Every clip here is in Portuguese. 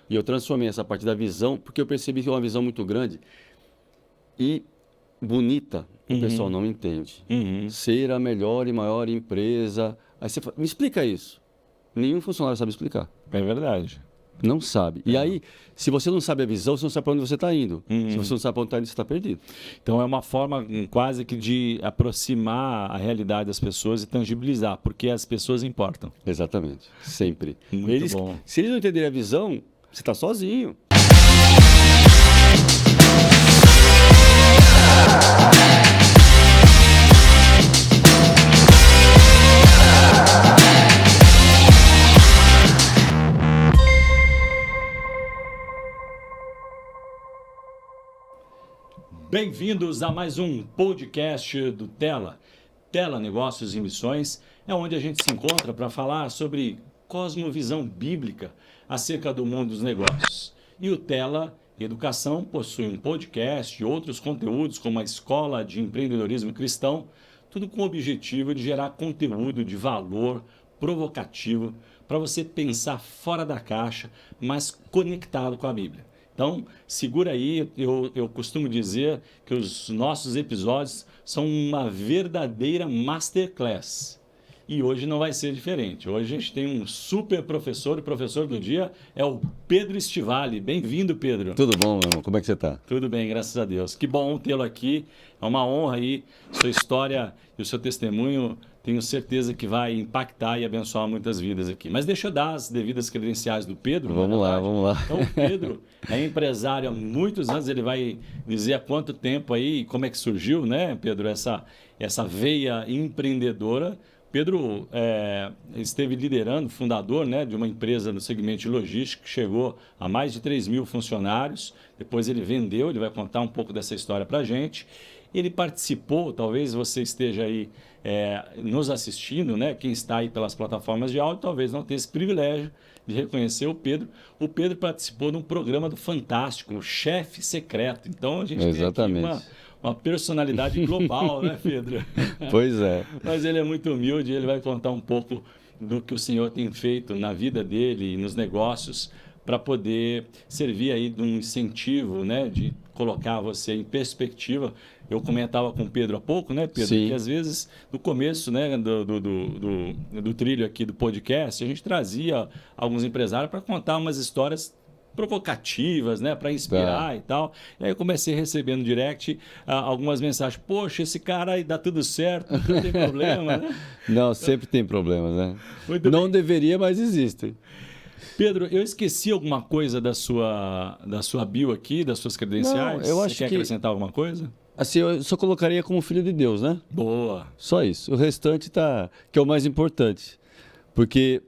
E eu transformei essa parte da visão, porque eu percebi que é uma visão muito grande e bonita, o pessoal não entende. Ser a melhor e maior empresa. Aí você fala, me explica isso. Nenhum funcionário sabe explicar. É verdade. Não sabe. E aí, se você não sabe a visão, você não sabe para onde você está indo. Se você não sabe para onde está indo, você está perdido. Então é uma forma quase que de aproximar a realidade das pessoas e tangibilizar, porque as pessoas importam. Exatamente. Sempre. Muito bom. Se eles não entenderem a visão, você está sozinho. Bem-vindos a mais um podcast do Tela. Tela Negócios e Missões é onde a gente se encontra para falar sobre cosmovisão bíblica acerca do mundo dos negócios. E o Tela Educação possui um podcast e outros conteúdos como a Escola de Empreendedorismo Cristão, tudo com o objetivo de gerar conteúdo de valor provocativo para você pensar fora da caixa, mas conectado com a Bíblia. Então, segura aí, eu costumo dizer que os nossos episódios são uma verdadeira masterclass. E hoje não vai ser diferente. Hoje a gente tem um super professor, o professor do dia é o Pedro Stivali. Bem-vindo, Pedro. Tudo bom, meu irmão? Como é que você está? Tudo bem, graças a Deus. Que bom tê-lo aqui. É uma honra aí. Sua história e o seu testemunho, tenho certeza que vai impactar e abençoar muitas vidas aqui. Mas deixa eu dar as devidas credenciais do Pedro. Vamos lá. Então, o Pedro é empresário há muitos anos. Ele vai dizer há quanto tempo aí, como é que surgiu, né, Pedro, essa veia empreendedora. Pedro esteve liderando, fundador, né, de uma empresa no segmento de logística que chegou a mais de 3.000 funcionários. Depois ele vendeu, ele vai contar um pouco dessa história para a gente. Ele participou, talvez você esteja aí nos assistindo, né? Quem está aí pelas plataformas de áudio, talvez não tenha esse privilégio de reconhecer o Pedro. O Pedro participou de um programa do Fantástico, o Chefe Secreto. Então a gente Exatamente. tem aqui uma personalidade global, né, Pedro? Pois é. Mas ele é muito humilde, ele vai contar um pouco do que o Senhor tem feito na vida dele e nos negócios para poder servir aí de um incentivo, né, de colocar você em perspectiva. Eu comentava com o Pedro há pouco, né, Pedro? Sim. Que às vezes, no começo, né, do trilho aqui do podcast, a gente trazia alguns empresários para contar umas histórias provocativas, né, para inspirar e tal. E aí eu comecei recebendo no direct algumas mensagens. Poxa, esse cara aí dá tudo certo, não tem problema, né? Não, sempre tem problemas, né? Muito Não bem. deveria, mas existem. Pedro, eu esqueci alguma coisa da sua bio aqui, das suas credenciais? Não, eu acho Você quer que- acrescentar alguma coisa? Assim, eu só colocaria como filho de Deus, né? Boa. Só isso. O restante que é o mais importante. Porque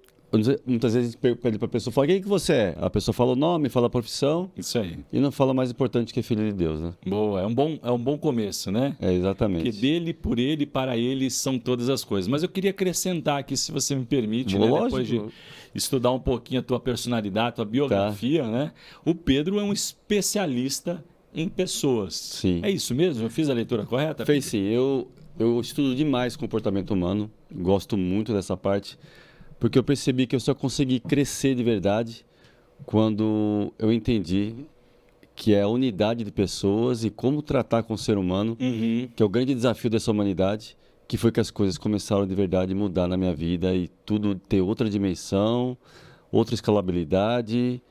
muitas vezes a gente pede para a pessoa, fala, quem que você é? A pessoa fala o nome, fala a profissão Isso aí. e não fala o mais importante que é filho de Deus, né? Boa. É um bom começo, né? É, exatamente. Porque dele, por ele, para ele são todas as coisas. Mas eu queria acrescentar aqui, se você me permite, né? Lógico. Depois de estudar um pouquinho a tua personalidade, a tua biografia, né? O Pedro é um especialista em pessoas. Sim. É isso mesmo? Eu fiz a leitura correta? Fez sim. Eu estudo demais comportamento humano, gosto muito dessa parte, porque eu percebi que eu só consegui crescer de verdade quando eu entendi que é a unidade de pessoas e como tratar com o ser humano, Uhum. que é o grande desafio dessa humanidade, que foi que as coisas começaram de verdade a mudar na minha vida e tudo ter outra dimensão, outra escalabilidade,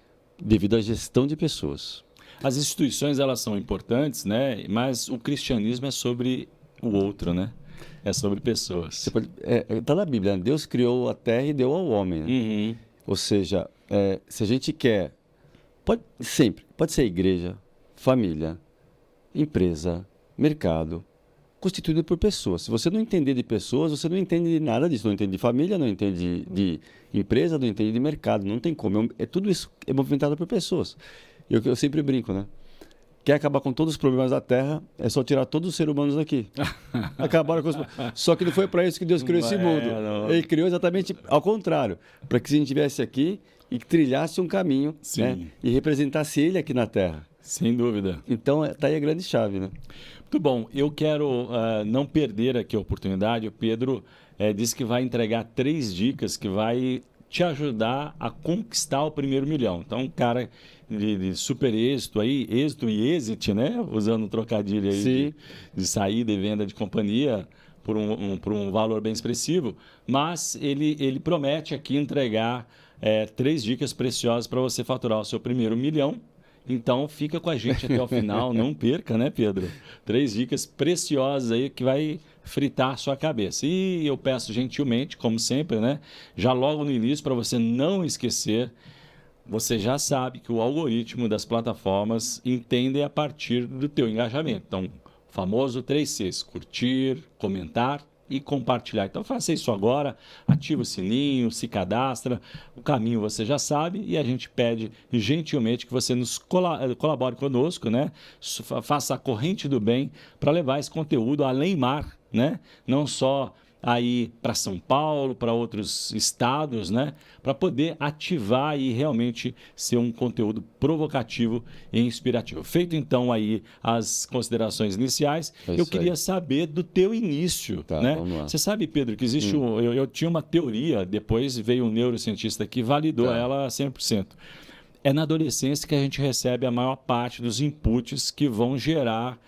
devido à gestão de pessoas. As instituições, elas são importantes, né? Mas o cristianismo é sobre o outro, né? É sobre pessoas. Está na Bíblia, né? Deus criou a terra e deu ao homem, né? Uhum. Ou seja, se a gente quer, pode ser igreja, família, empresa, mercado, constituído por pessoas. Se você não entender de pessoas, você não entende de nada disso. Não entende de família, não entende de empresa, não entende de mercado. Não tem como. Tudo isso é movimentado por pessoas. E eu sempre brinco, né? Quer acabar com todos os problemas da Terra, é só tirar todos os seres humanos daqui. Acabaram com Só que não foi para isso que Deus criou esse mundo. Não. Ele criou exatamente ao contrário. Para que a gente estivesse aqui e trilhasse um caminho, Sim. né? E representasse ele aqui na Terra. Sem dúvida. Então, tá aí a grande chave, né? Muito bom. Eu quero não perder aqui a oportunidade. O Pedro disse que vai entregar 3 dicas que vai te ajudar a conquistar o primeiro milhão. Então, um cara de super êxito aí, êxito e exit, né? Usando um trocadilho aí de saída e venda de companhia por um valor bem expressivo, mas ele promete aqui entregar 3 dicas preciosas para você faturar o seu primeiro milhão. Então, fica com a gente até o final, não perca, né, Pedro? 3 dicas preciosas aí que vai fritar a sua cabeça. E eu peço gentilmente, como sempre, né, já logo no início, para você não esquecer, você já sabe que o algoritmo das plataformas entende a partir do teu engajamento. Então, o famoso 3Cs, curtir, comentar e compartilhar. Então faça isso agora, ativa o sininho, se cadastra, o caminho você já sabe e a gente pede gentilmente que você nos colabore conosco, né? Faça a corrente do bem para levar esse conteúdo além mar, né? Não só aí para São Paulo, para outros estados, né? Para poder ativar e realmente ser um conteúdo provocativo e inspirativo. Feito então aí as considerações iniciais, eu queria saber do teu início, né? Vamos lá. Você sabe, Pedro, que existe eu tinha uma teoria, depois veio um neurocientista que validou ela 100%. É na adolescência que a gente recebe a maior parte dos inputs que vão gerar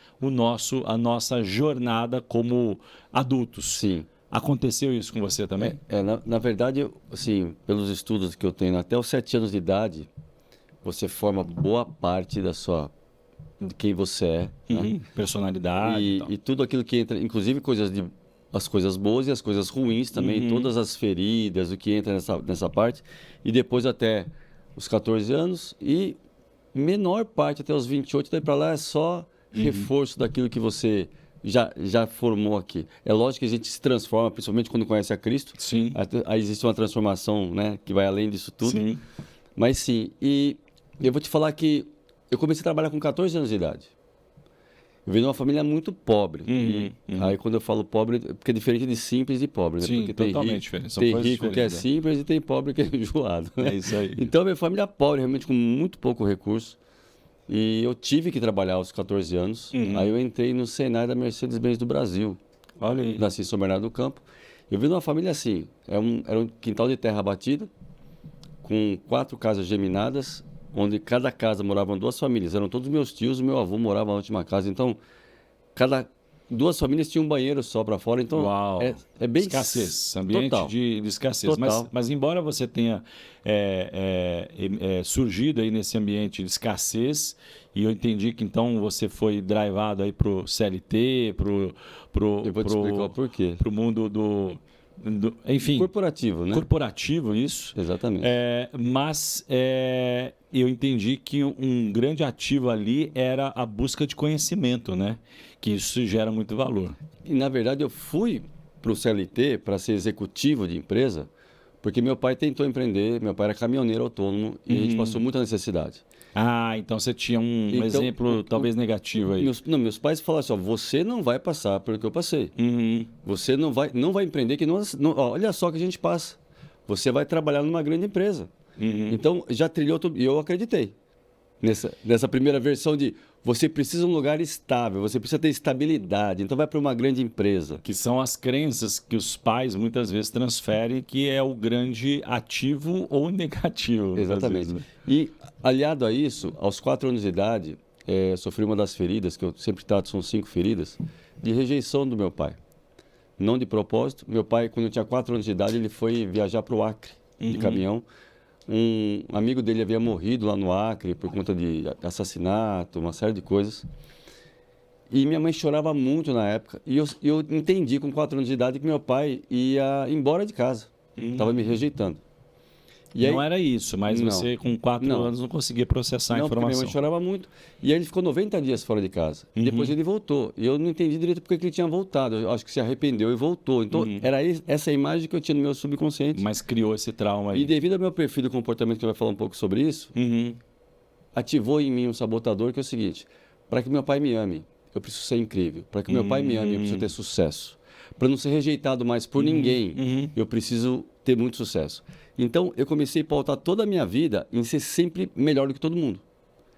a nossa jornada como adultos. Sim. Aconteceu isso com você também? Na verdade, assim, pelos estudos que eu tenho, até os 7 anos de idade, você forma boa parte de quem você é. Né? Personalidade. E tudo aquilo que entra, inclusive as coisas boas e as coisas ruins também, todas as feridas, o que entra nessa parte. E depois até os 14 anos e menor parte até os 28, daí para lá é só reforço daquilo que você já formou aqui. É lógico que a gente se transforma, principalmente quando conhece a Cristo. Sim. Aí existe uma transformação, né, que vai além disso tudo. Sim. Mas sim, e eu vou te falar que eu comecei a trabalhar com 14 anos de idade. Eu venho de uma família muito pobre. Aí quando eu falo pobre, porque é diferente de simples e pobre. Né? Sim, porque totalmente diferente. São tem coisas rico que é diferentes, simples e tem pobre que é enjoado. Né? É isso aí. Então, minha família é pobre, realmente com muito pouco recurso. E eu tive que trabalhar aos 14 anos. Aí eu entrei no Senai da Mercedes-Benz do Brasil. Olha aí. Nasci em São Bernardo do Campo. Eu vim de uma família assim, era um quintal de terra batida, com 4 casas geminadas, onde cada casa moravam 2 famílias. Eram todos meus tios, meu avô morava na última casa. Então, 2 famílias tinham um banheiro só para fora. Então, Uau. É bem... Escassez, ambiente total. de escassez. Mas embora você tenha surgido aí nesse ambiente de escassez, e eu entendi que então você foi drivado aí pro CLT, Eu vou te explicar o porquê. pro mundo enfim... Corporativo, né? Corporativo, isso. Exatamente. Mas eu entendi que um grande ativo ali era a busca de conhecimento, né? Que isso gera muito valor. E, na verdade, eu fui para o CLT, para ser executivo de empresa, porque meu pai tentou empreender, meu pai era caminhoneiro autônomo e a gente passou muita necessidade. Ah, então você tinha um exemplo talvez negativo aí. Meus pais falaram assim, ó, você não vai passar pelo que eu passei. Você não vai empreender, que olha só o que a gente passa. Você vai trabalhar numa grande empresa. Então, já trilhou tudo. E eu acreditei nessa primeira versão de você precisa de um lugar estável, você precisa ter estabilidade. Então, vai para uma grande empresa. Que são as crenças que os pais muitas vezes transferem, que é o grande ativo ou negativo. Exatamente. Vezes, né? E, aliado a isso, aos 4 anos de idade, sofri uma das feridas, que eu sempre trato, são 5 feridas, de rejeição do meu pai. Não de propósito. Meu pai, quando eu tinha 4 anos de idade, ele foi viajar para o Acre, de caminhão. Um amigo dele havia morrido lá no Acre por conta de assassinato, uma série de coisas. E minha mãe chorava muito na época. E eu entendi com 4 anos de idade que meu pai ia embora de casa. Estava me rejeitando. E não aí, era isso, mas você com 4 anos não conseguia processar a informação. Minha mãe chorava muito. E aí ele ficou 90 dias fora de casa. E depois ele voltou. E eu não entendi direito porque ele tinha voltado. Eu acho que se arrependeu e voltou. Então, era essa imagem que eu tinha no meu subconsciente. Mas criou esse trauma aí. E devido ao meu perfil de comportamento, que vai falar um pouco sobre isso, ativou em mim um sabotador que é o seguinte: para que meu pai me ame, eu preciso ser incrível. Para que meu pai me ame, eu preciso ter sucesso. Para não ser rejeitado mais por ninguém, eu preciso ter muito sucesso. Então, eu comecei a pautar toda a minha vida em ser sempre melhor do que todo mundo.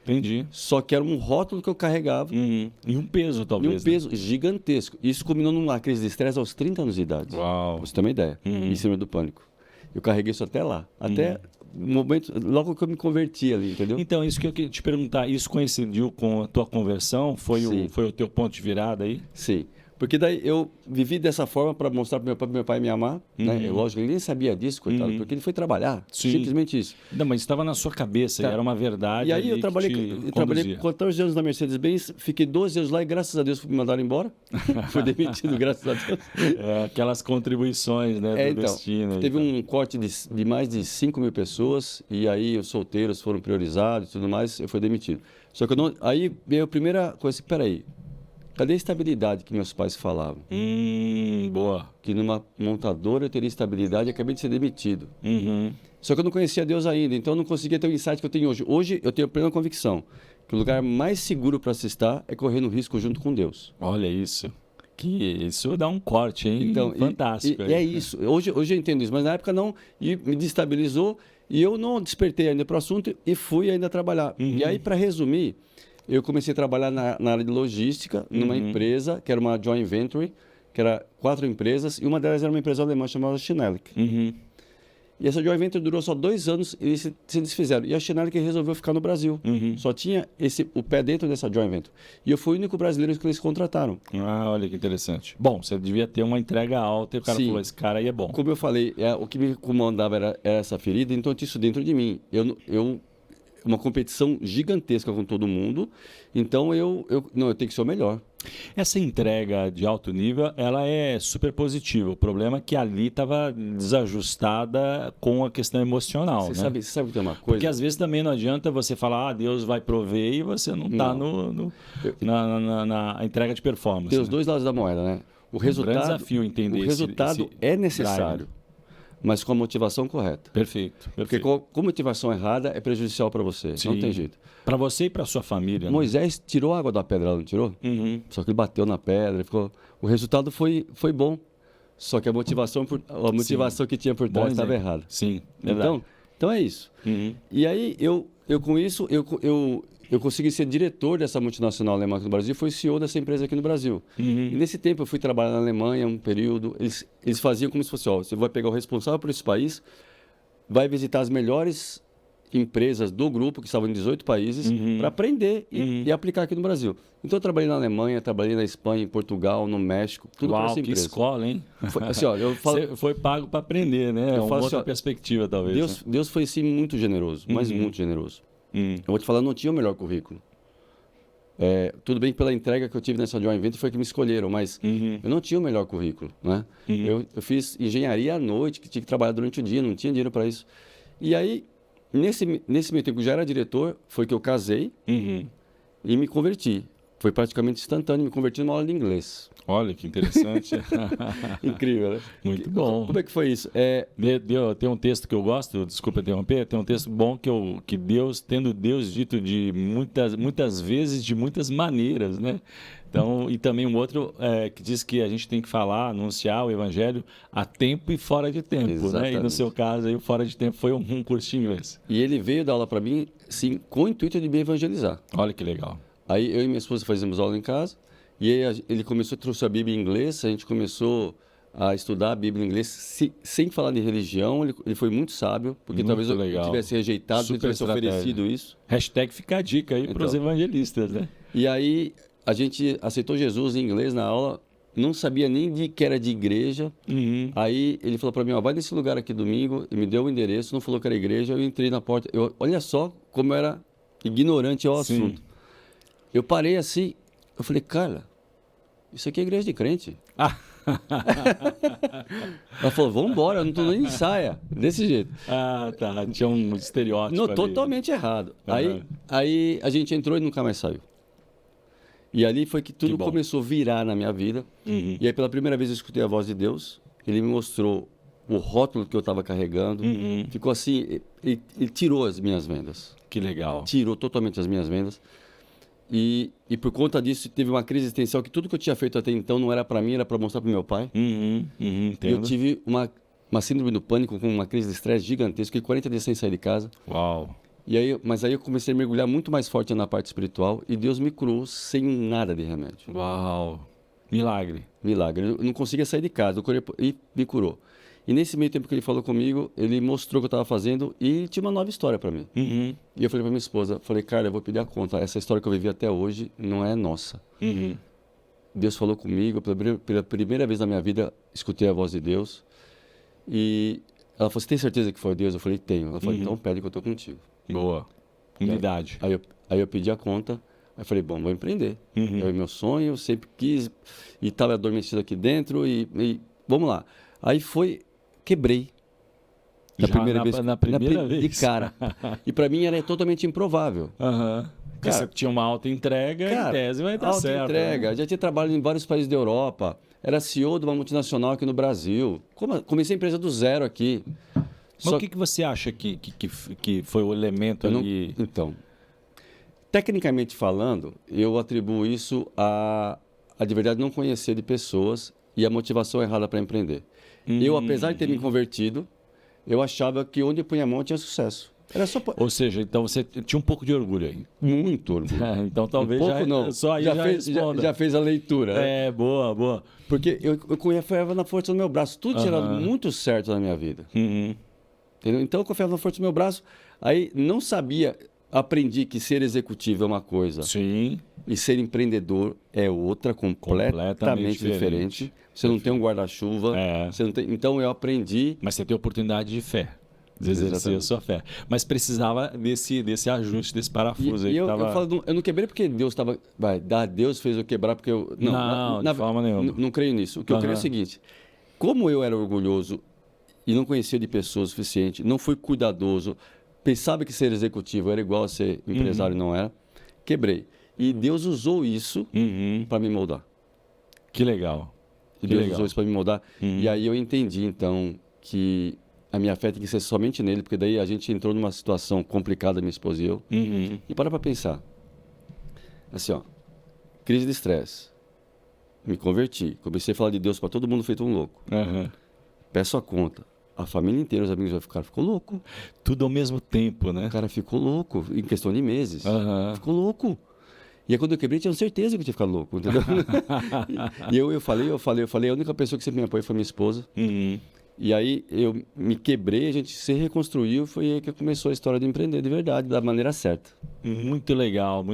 Entendi. Só que era um rótulo que eu carregava. E um peso, talvez. E um peso gigantesco. Isso culminou numa crise de estresse aos 30 anos de idade. Uau. Pra você ter uma ideia. Em cima do pânico. Eu carreguei isso até lá. Até o momento, logo que eu me converti ali, entendeu? Então, isso que eu queria te perguntar, isso coincidiu com a tua conversão? Foi o teu ponto de virada aí? Sim. Porque daí eu vivi dessa forma para mostrar para meu pai me amar. Né? Lógico, ele nem sabia disso, coitado, porque ele foi trabalhar. Sim. Simplesmente isso. Não, mas estava na sua cabeça, Tá. e era uma verdade. E aí eu trabalhei conduzia. 14 anos na Mercedes-Benz, fiquei 12 anos lá e graças a Deus me mandaram embora. Fui demitido, graças a Deus. Aquelas contribuições, né, do destino. Teve um corte de mais de 5 mil pessoas e aí os solteiros foram priorizados e tudo mais, eu fui demitido. Só que aí veio a primeira coisa assim, peraí, cadê a estabilidade que meus pais falavam? Boa. Que numa montadora eu teria estabilidade e acabei de ser demitido. Uhum. Só que eu não conhecia Deus ainda, então eu não conseguia ter o insight que eu tenho hoje. Hoje eu tenho plena convicção que o lugar mais seguro para se estar é correndo risco junto com Deus. Olha isso. Que isso dá um corte, hein? Então, fantástico. E é isso. Hoje eu entendo isso, mas na época não. E me destabilizou e eu não despertei ainda para o assunto e fui ainda trabalhar. E aí, para resumir, eu comecei a trabalhar na área de logística, numa empresa que era uma joint venture, que era 4 empresas, e uma delas era uma empresa alemã chamada Schnellick. E essa joint venture durou só 2 anos e eles se desfizeram. E a Schnellick resolveu ficar no Brasil. Só tinha o pé dentro dessa joint venture. E eu fui o único brasileiro que eles contrataram. Olha que interessante. Bom, você devia ter uma entrega alta e o cara falou, esse cara aí é bom. Como eu falei, o que me comandava era essa ferida, então eu tinha isso dentro de mim. Uma competição gigantesca com todo mundo, então eu tenho que ser o melhor. Essa entrega de alto nível, ela é super positiva. O problema é que ali estava desajustada com a questão emocional. Você né? sabe que tem uma coisa? Porque às vezes também não adianta você falar, Deus vai prover e você não está na entrega de performance. Tem os dois lados da moeda, né? O resultado, grande desafio entender o resultado é necessário, mas com a motivação correta. Perfeito. Porque com motivação errada é prejudicial para você. Sim. Não tem jeito. Para você e para sua família. Moisés tirou a água da pedra, não tirou? Só que ele bateu na pedra. O resultado foi bom. Só que a motivação que tinha por trás estava errada. Sim, verdade. Então é isso. E aí, eu com isso, eu consegui ser diretor dessa multinacional alemã aqui no Brasil e fui CEO dessa empresa aqui no Brasil. E nesse tempo eu fui trabalhar na Alemanha um período. Eles faziam como se fosse, você vai pegar o responsável por esse país, vai visitar as melhores empresas do grupo, que estavam em 18 países, para aprender e aplicar aqui no Brasil. Então eu trabalhei na Alemanha, trabalhei na Espanha, em Portugal, no México, tudo para essa empresa. Que escola, hein? Foi, assim, olha, Você foi pago para aprender, né? É uma outra perspectiva, talvez. Deus foi, sim, muito generoso, mas muito generoso. Eu vou te falar, eu não tinha o melhor currículo. Tudo bem que pela entrega que eu tive nessa joint venture foi que me escolheram, mas eu não tinha o melhor currículo, né? Eu fiz engenharia à noite, que tinha que trabalhar durante o dia, não tinha dinheiro para isso. E aí, nesse meio tempo que eu já era diretor, foi que eu casei e me converti. Foi praticamente instantâneo, me converti numa aula de inglês. Olha, que interessante. Incrível, né? Muito bom. Como é que foi isso? Tem um texto que eu gosto, desculpa interromper, tem um texto bom que Deus, tendo Deus dito de muitas vezes, de muitas maneiras, né? Então, e também um outro que diz que a gente tem que falar, anunciar o evangelho a tempo e fora de tempo, Exatamente. né? E no seu caso, aí, o fora de tempo foi um cursinho esse. E ele veio dar aula para mim, sim, com o intuito de me evangelizar. Olha que legal. Aí eu e minha esposa fazíamos aula em casa, e aí ele trouxe a Bíblia em inglês, a gente começou a estudar a Bíblia em inglês, sem falar de religião. Ele foi muito sábio, porque muito talvez legal. eu tivesse rejeitado, se eu tivesse oferecido isso. Hashtag fica a dica aí para os evangelistas, né? E aí a gente aceitou Jesus em inglês na aula, não sabia nem que era de igreja. Aí ele falou para mim, vai nesse lugar aqui domingo, e me deu o endereço, não falou que era igreja, eu entrei na porta. Olha só como eu era ignorante ao assunto. Eu parei assim, eu falei, cara, isso aqui é igreja de crente. Ela falou, vamos embora, eu não estou nem em saia. Desse jeito. Tá. Tinha um estereótipo não, ali. totalmente errado. Aí a gente entrou e nunca mais saiu. E ali foi que tudo começou a virar na minha vida. E aí pela primeira vez eu escutei a voz de Deus. Ele me mostrou o rótulo que eu estava carregando. Ficou assim, ele tirou as minhas vendas. Que legal. Tirou totalmente as minhas vendas. E por conta disso teve uma crise existencial que tudo que eu tinha feito até então não era para mim, era para mostrar para meu pai. Eu tive uma síndrome do pânico com uma crise de estresse gigantesca, fiquei 40 dias sem sair de casa. Uau! Mas aí eu comecei a mergulhar muito mais forte na parte espiritual e Deus me curou sem nada de remédio. Uau! Milagre. Eu não conseguia sair de casa, e me curou. E nesse meio tempo que ele falou comigo, ele mostrou o que eu estava fazendo e tinha uma nova história para mim. Uhum. E eu falei para minha esposa, falei, cara, eu vou pedir a conta. Essa história que eu vivi até hoje não é nossa. Uhum. Deus falou comigo, pela primeira vez na minha vida, escutei a voz de Deus. E ela falou, você tem certeza que foi Deus? Eu falei, tenho. Ela falou, então pede que eu estou contigo. Boa. Unidade. Aí eu pedi a conta, aí eu falei, bom, vou empreender. É o meu sonho, eu sempre quis, e estava adormecido aqui dentro, e vamos lá. Aí quebrei. Na primeira vez? De cara. E para mim era totalmente improvável. Aham. Cara, você tinha uma alta entrega, em tese vai dar certo. Alta entrega. Né? Já tinha trabalhado em vários países da Europa. Era CEO de uma multinacional aqui no Brasil. Comecei a empresa do zero aqui. Mas o que você acha que foi o elemento ali? Então, tecnicamente falando, eu atribuo isso a de verdade não conhecer de pessoas e a motivação errada para empreender. Eu, apesar de ter me convertido, eu achava que onde eu punha a mão tinha sucesso. Era só... Ou seja, então você tinha um pouco de orgulho aí. Muito orgulho. Então talvez só aí já fez a leitura. É, boa. Porque eu confiava na força do meu braço. Tudo tinha dado muito certo na minha vida. Entendeu? Então eu confiava na força do meu braço. Aí não sabia, aprendi que ser executivo é uma coisa. Sim. E ser empreendedor é outra, completamente diferente. Você não tem um guarda-chuva. Você não tem... Então eu aprendi. Mas você tem oportunidade de fé. De exercer a sua fé. Mas precisava desse ajuste, desse parafuso aí. Eu não quebrei porque Deus estava... Deus fez eu quebrar porque eu... Não, de forma nenhuma. Não creio nisso. O que eu creio é o seguinte. Como eu era orgulhoso e não conhecia de pessoas o suficiente, não fui cuidadoso, pensava que ser executivo era igual a ser empresário, não era, quebrei. E Deus usou isso para me moldar. Que legal. Deus usou isso para me moldar. E aí eu entendi, então, que a minha fé tem que ser somente nele, porque daí a gente entrou numa situação complicada, minha esposa e eu. E para pensar. Assim, ó, crise de estresse. Me converti. Comecei a falar de Deus para todo mundo feito um louco. Peço a conta. A família inteira, os amigos, ficou louco. Tudo ao mesmo tempo, né? O cara ficou louco, em questão de meses. Ficou louco. E aí quando eu quebrei, tinha certeza que eu tinha ficado louco, entendeu? E eu falei, a única pessoa que sempre me apoiou foi minha esposa. E aí eu me quebrei, a gente se reconstruiu, foi aí que começou a história de empreender de verdade, da maneira certa. Muito legal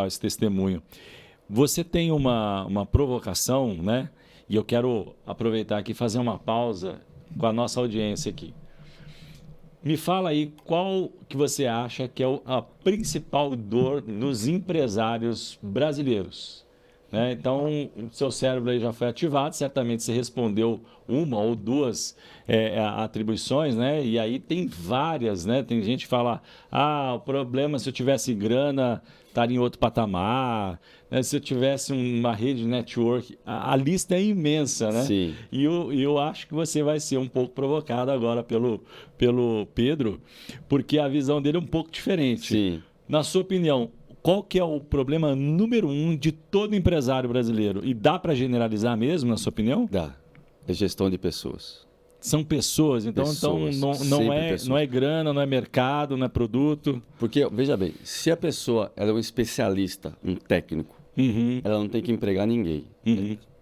esse testemunho. Você tem uma provocação, né? E eu quero aproveitar aqui e fazer uma pausa com a nossa audiência aqui. Me fala aí qual que você acha que é a principal dor dos empresários brasileiros. Né? Então, o seu cérebro aí já foi ativado, certamente você respondeu uma ou duas atribuições, né? E aí tem várias, né? Tem gente que fala, o problema se eu tivesse grana, estaria em outro patamar, né? Se eu tivesse uma rede de network, a lista é imensa, né? Sim. E eu acho que você vai ser um pouco provocado agora pelo Pedro, porque a visão dele é um pouco diferente. Sim. Na sua opinião, qual que é o problema número 1 de todo empresário brasileiro? E dá para generalizar mesmo, na sua opinião? Dá. É gestão de pessoas. São pessoas, então não é grana, não é mercado, não é produto. Porque, veja bem, se a pessoa ela é um especialista, um técnico, ela não tem que empregar ninguém.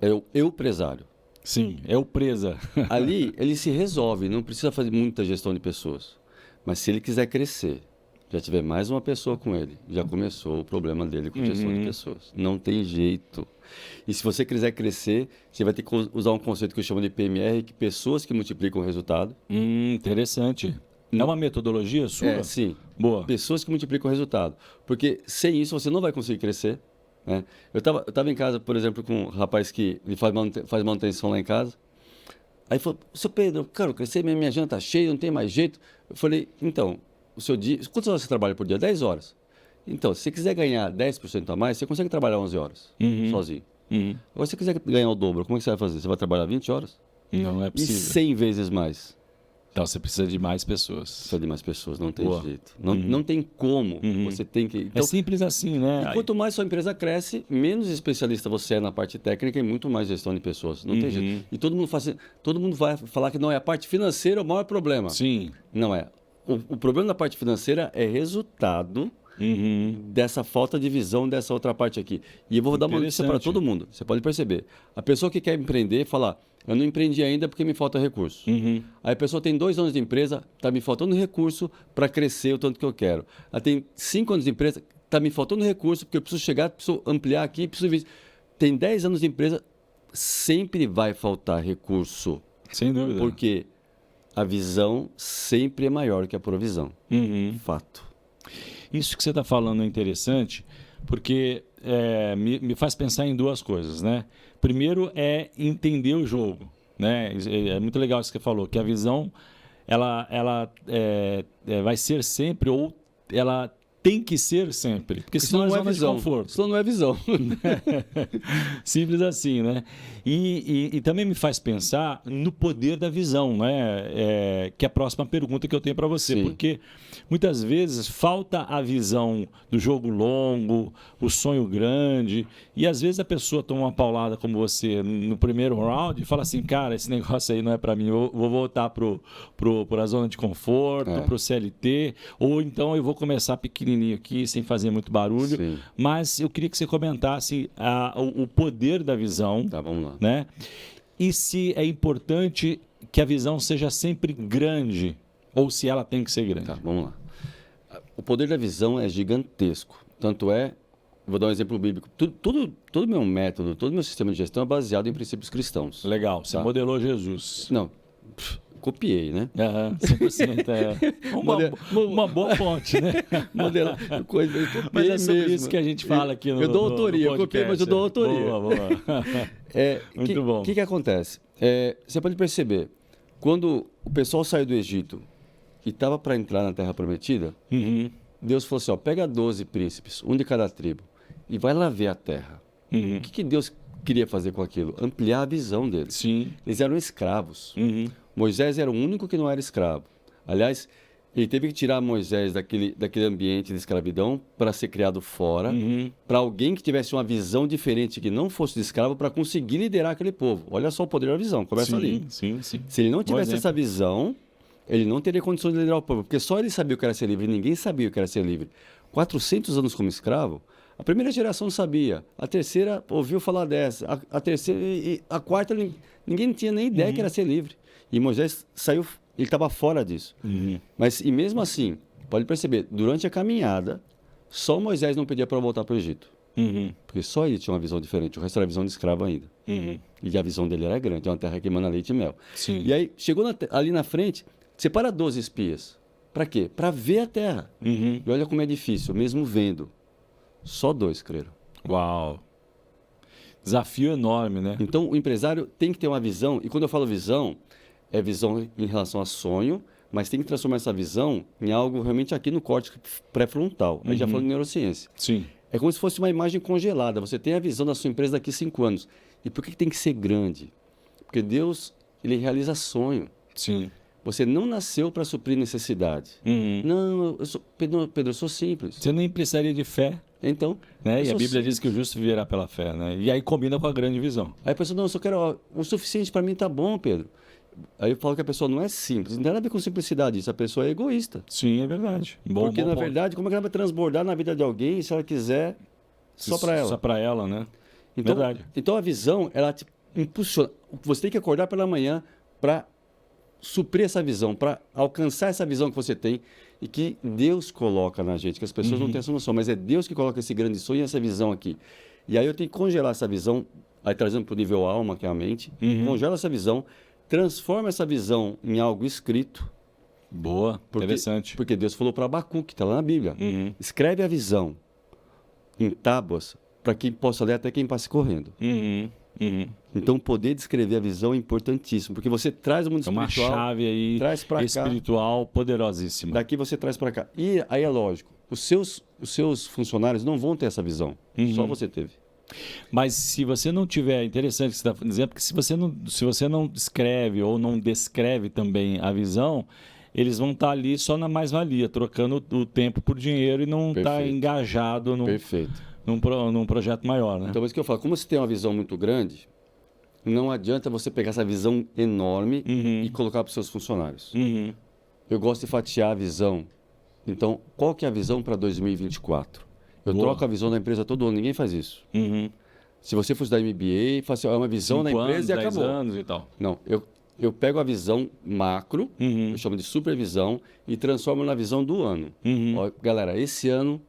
É o empresário. Sim, é o presa. Ali ele se resolve, não precisa fazer muita gestão de pessoas. Mas se ele quiser crescer, já tiver mais uma pessoa com ele, já começou o problema dele com gestão de pessoas. Não tem jeito. E se você quiser crescer, você vai ter que usar um conceito que eu chamo de PMR, que pessoas que multiplicam o resultado. Interessante. É uma metodologia sua? Sim. Boa. Pessoas que multiplicam o resultado. Porque sem isso você não vai conseguir crescer. Né? Eu tava em casa, por exemplo, com um rapaz que ele faz manutenção lá em casa. Aí falou, seu Pedro, eu quero crescer, minha agenda está cheia, não tem mais jeito. Eu falei, então, o seu dia, quantas horas você trabalha por dia? 10 horas. Então, se você quiser ganhar 10% a mais, você consegue trabalhar 11 horas, sozinho. Agora, se você quiser ganhar o dobro, como é que você vai fazer? Você vai trabalhar 20 horas? Não é possível. E 100 vezes mais. Então, você precisa de mais pessoas. Precisa de mais pessoas, não tem jeito. Não tem como, você tem que... Então, é simples assim, né? E quanto mais sua empresa cresce, menos especialista você é na parte técnica e muito mais gestão de pessoas. Não tem jeito. E todo mundo vai falar que não é a parte financeira o maior problema. Sim. Não é. O problema da parte financeira é resultado dessa falta de visão dessa outra parte aqui. E eu vou dar uma notícia para todo mundo. Você pode perceber. A pessoa que quer empreender fala, eu não empreendi ainda porque me falta recurso. Aí a pessoa tem 2 anos de empresa, está me faltando recurso para crescer o tanto que eu quero. Ela tem 5 anos de empresa, está me faltando recurso porque eu preciso chegar, preciso ampliar aqui, preciso vir. Tem 10 anos de empresa, sempre vai faltar recurso. Sem dúvida. Porque a visão sempre é maior que a provisão. Fato. Isso que você está falando é interessante, porque me faz pensar em 2 coisas, né? Primeiro é entender o jogo, né? É muito legal isso que você falou, que a visão ela vai ser sempre, ou ela tem que ser sempre, porque senão não é é zona visão. de conforto. Senão não é visão. Simples assim, né? E também me faz pensar no poder da visão, né? Que é a próxima pergunta que eu tenho para você. Sim. Porque muitas vezes falta a visão do jogo longo, o sonho grande, e às vezes a pessoa toma uma paulada como você no primeiro round e fala assim, cara, esse negócio aí não é para mim, eu vou voltar para a zona de conforto, para o CLT, ou então eu vou começar pequenininho aqui, sem fazer muito barulho. Sim. Mas eu queria que você comentasse o poder da visão. Tá, vamos lá. Né? E se é importante que a visão seja sempre grande, ou se ela tem que ser grande. Tá, vamos lá. O poder da visão é gigantesco. Tanto é, vou dar um exemplo bíblico. Todo meu método, todo meu sistema de gestão é baseado em princípios cristãos. Legal, você modelou Jesus. Não, copiei, né? 100%. Uma boa fonte, né? Modelar coisa, mas é sobre isso que a gente fala aqui no Eu dou autoria, no eu copiei, mas eu dou autoria. Boa. Muito bom. O que acontece? Você pode perceber, quando o pessoal saiu do Egito e estava para entrar na Terra Prometida, Deus falou assim, pega 12 príncipes, um de cada tribo, e vai lá ver a terra. O que Deus queria fazer com aquilo? Ampliar a visão deles. Sim. Eles eram escravos. Moisés era o único que não era escravo. Aliás, ele teve que tirar Moisés daquele ambiente de escravidão para ser criado fora, para alguém que tivesse uma visão diferente, que não fosse de escravo, para conseguir liderar aquele povo. Olha só o poder da visão, começa ali. Sim. Se ele não tivesse essa visão, ele não teria condições de liderar o povo, porque só ele sabia o que era ser livre, ninguém sabia o que era ser livre. 400 anos como escravo, a primeira geração sabia, a terceira ouviu falar dessa, a terceira e a quarta, ninguém tinha nem ideia que era ser livre. E Moisés saiu, ele estava fora disso. Mas, e mesmo assim, pode perceber, durante a caminhada, só Moisés não pedia para voltar para o Egito. Porque só ele tinha uma visão diferente, o resto era visão de escravo ainda. E a visão dele era grande, é uma terra que emana leite e mel. Sim. E aí, chegou ali na frente, separa 12 espias. Para quê? Para ver a terra. E olha como é difícil, mesmo vendo. Só 2 creram. Uau! Desafio enorme, né? Então, o empresário tem que ter uma visão, e quando eu falo visão, é visão em relação a sonho, mas tem que transformar essa visão em algo realmente aqui no córtex pré-frontal. Aí já falando de neurociência. Sim. É como se fosse uma imagem congelada. Você tem a visão da sua empresa daqui a 5 anos. E por que tem que ser grande? Porque Deus, ele realiza sonho. Sim. Você não nasceu para suprir necessidade. Não, Pedro, eu sou simples. Você nem precisaria de fé. Então, né? E a Bíblia diz que o justo viverá pela fé, né? E aí combina com a grande visão. Aí a pessoa, não, eu só quero o suficiente para mim, tá bom, Pedro. Aí eu falo que a pessoa não é simples, não tem nada a ver com simplicidade isso, a pessoa é egoísta. Sim, é verdade. Porque, na verdade, como é que ela vai transbordar na vida de alguém se ela quiser só para ela? Só para ela, né? Então, verdade. Então a visão, ela te impulsiona. Você tem que acordar pela manhã para suprir essa visão, para alcançar essa visão que você tem e que Deus coloca na gente, que as pessoas não têm essa noção, mas é Deus que coloca esse grande sonho e essa visão aqui. E aí eu tenho que congelar essa visão, aí trazendo para o nível alma, que é a mente, congela essa visão, transforma essa visão em algo escrito. Boa, interessante. Porque Deus falou para Abacuque, que está lá na Bíblia, escreve a visão em tábuas para quem possa ler até quem passe correndo. Então, o poder de escrever a visão é importantíssimo, porque você traz o mundo espiritual, uma chave aí traz para cá, espiritual poderosíssima. Daqui você traz para cá. E aí é lógico, os seus funcionários não vão ter essa visão, só você teve. Mas se você não tiver, interessante o que você está dizendo, porque se você não escreve ou não descreve também a visão, eles vão estar ali só na mais-valia, trocando o tempo por dinheiro e não estar engajado num projeto maior, né? Então, é isso que eu falo. Como você tem uma visão muito grande, não adianta você pegar essa visão enorme e colocar para os seus funcionários. Eu gosto de fatiar a visão Então, qual que é a visão para 2024? Eu Boa. troco a visão da empresa todo ano, ninguém faz isso. Uhum. Se você for estudar MBA, fala assim, é uma visão da 5 empresa anos, e 10 acabou. anos e tal. Não, eu pego a visão macro, Uhum. eu chamo de supervisão, e transformo na visão do ano. Uhum. Ó, galera, esse ano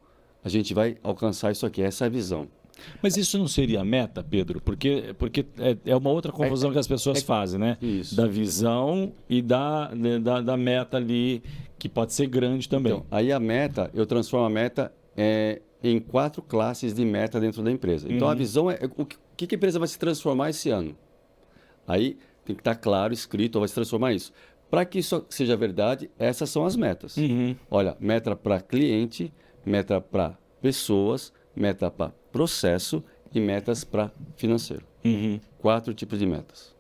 a gente vai alcançar isso aqui, essa é a visão. Mas isso não seria meta, Pedro? Porque é uma outra confusão que as pessoas fazem, né? Isso. Da visão e da meta ali, que pode ser grande também. Então, aí a meta, eu transformo a meta em 4 classes de meta dentro da empresa. Então, a visão é o que a empresa vai se transformar esse ano. Aí tem que estar claro, escrito, vai se transformar isso. Para que isso seja verdade, essas são as metas. Uhum. Olha, meta para cliente, meta para pessoas, meta para processo e metas para financeiro. Uhum. 4 tipos de metas.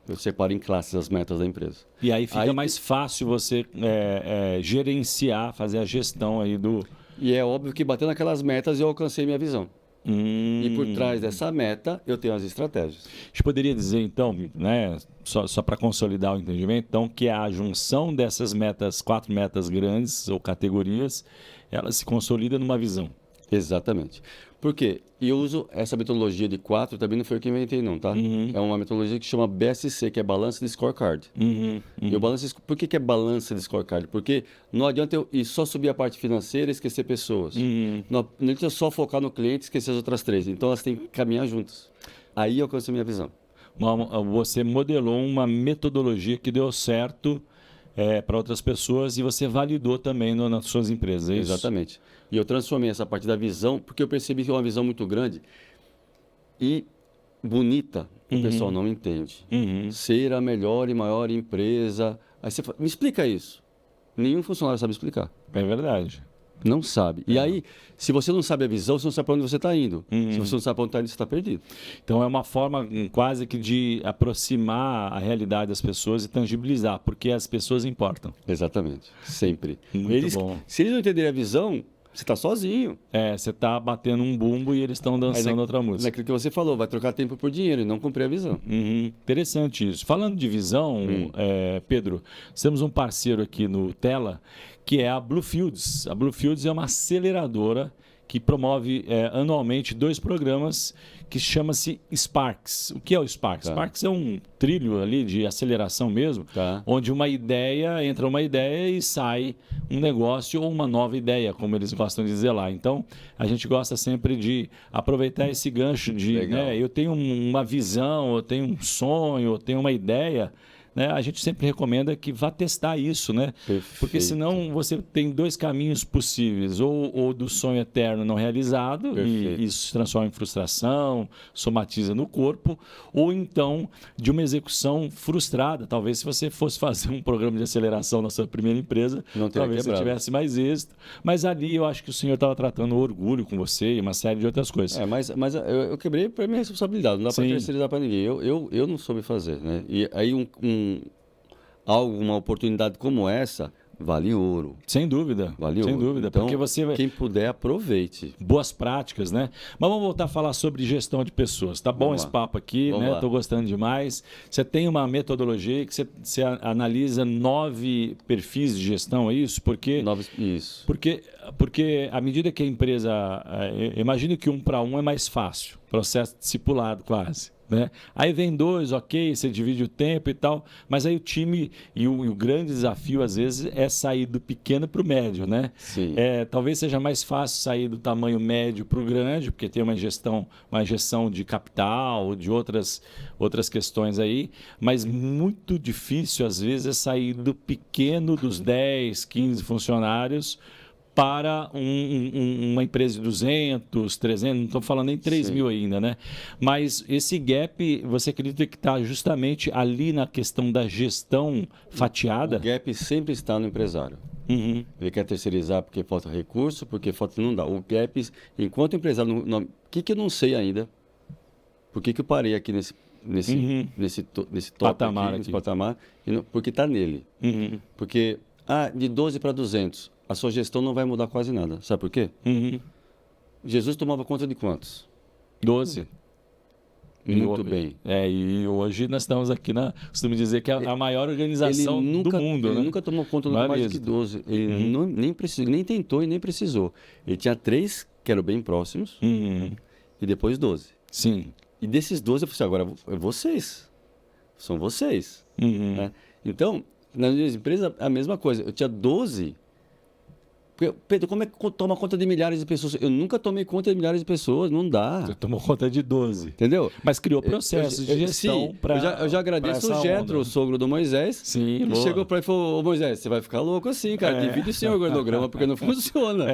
Eu separo em classes as metas da empresa. E aí fica mais fácil você gerenciar, fazer a gestão aí do... E é óbvio que batendo aquelas metas eu alcancei minha visão. E por trás dessa meta eu tenho as estratégias. A gente poderia dizer, então, né, só para consolidar o entendimento, então, que a junção dessas metas, 4 metas grandes ou categorias, ela se consolida numa visão. Exatamente. Por quê? E eu uso essa metodologia de 4, também não foi eu que inventei não, tá? É uma metodologia que chama BSC, que é Balance de Scorecard. E o balance, por que é Balance de Scorecard? Porque não adianta eu ir só subir a parte financeira e esquecer pessoas. Não adianta eu só focar no cliente e esquecer as outras 3. Então elas têm que caminhar juntas. Aí eu alcanço a minha visão. Você modelou uma metodologia que deu certo para outras pessoas e você validou também nas suas empresas, é isso? Exatamente. E eu transformei essa parte da visão, porque eu percebi que é uma visão muito grande e bonita, o pessoal não entende. Ser a melhor e maior empresa. Aí você fala, me explica isso. Nenhum funcionário sabe explicar. É verdade. Não sabe. E aí, se você não sabe a visão, você não sabe para onde você está indo. Se você não sabe para onde está indo, você está perdido. Então é uma forma quase que de aproximar a realidade das pessoas e tangibilizar, porque as pessoas importam. Exatamente. Sempre. Muito bom. Se eles não entenderem a visão, você está sozinho. Você está batendo um bumbo e eles estão dançando outra música. Naquilo que você falou, vai trocar tempo por dinheiro e não cumprir a visão. Interessante isso. Falando de visão, Pedro, temos um parceiro aqui no Tela, que é a Bluefields. A Bluefields é uma aceleradora que promove anualmente 2 programas que chama-se Sparks. O que é o Sparks? Tá. Sparks é um trilho ali de aceleração mesmo, onde entra uma ideia e sai um negócio ou uma nova ideia, como eles gostam de dizer lá. Então, a gente gosta sempre de aproveitar esse gancho de, eu tenho uma visão, eu tenho um sonho, eu tenho uma ideia, né? A gente sempre recomenda que vá testar isso, né? Perfeito. Porque senão você tem 2 caminhos possíveis, ou do sonho eterno não realizado, e isso se transforma em frustração, somatiza no corpo, ou então de uma execução frustrada. Talvez se você fosse fazer um programa de aceleração na sua primeira empresa, talvez você tivesse mais êxito. Mas ali eu acho que o senhor estava tratando orgulho com você e uma série de outras coisas. Mas eu quebrei para minha responsabilidade, não dá para terceirizar para ninguém. Eu não soube fazer, né? E aí uma oportunidade como essa vale ouro. Sem dúvida. Vale sem ouro. dúvida. Então, porque você... quem puder, aproveite. Boas práticas, né? Mas vamos voltar a falar sobre gestão de pessoas. Tá bom esse papo aqui, né? Estou gostando demais. Você tem uma metodologia que você analisa 9 perfis de gestão, é isso? Isso. Porque à medida que a empresa... imagino que 1 para 1 é mais fácil. Processo discipulado quase. Né? Aí vem 2, ok, você divide o tempo e tal, mas aí o time e o grande desafio às vezes é sair do pequeno para o médio, né? Sim. Talvez seja mais fácil sair do tamanho médio para o grande, porque tem uma injeção de capital, de outras questões aí, mas muito difícil às vezes é sair do pequeno, dos 10, 15 funcionários, para uma empresa de 200, 300, não estou falando nem 3 mil ainda, né? Mas esse gap, você acredita que está justamente ali na questão da gestão fatiada? O gap sempre está no empresário. Ele quer terceirizar porque falta recurso, porque falta... Não dá. O gap, enquanto o empresário... O que eu não sei ainda? Por que eu parei aqui nesse patamar aqui, nesse patamar? Porque está nele. Porque de 12 para 200... a sua gestão não vai mudar quase nada. Sabe por quê? Jesus tomava conta de quantos? 12. Muito bem. E hoje nós estamos aqui costumo dizer que é a maior organização do mundo. Ele né? nunca tomou conta de mais do que 12. Ele nem precisou, nem tentou. Ele tinha 3 que eram bem próximos e depois 12. Sim. E desses 12 eu falei assim, agora é vocês. São vocês. Né? Então, nas minhas empresas, a mesma coisa. Eu tinha 12. Pedro, como é que toma conta de milhares de pessoas? Eu nunca tomei conta de milhares de pessoas, não dá. Você tomou conta de 12. Entendeu? Mas criou processos de gestão para. Eu já agradeço o Jetro, o sogro do Moisés. Sim, que chegou para ele e falou: Ô Moisés, você vai ficar louco assim, cara. Divide o seu organograma, porque não funciona.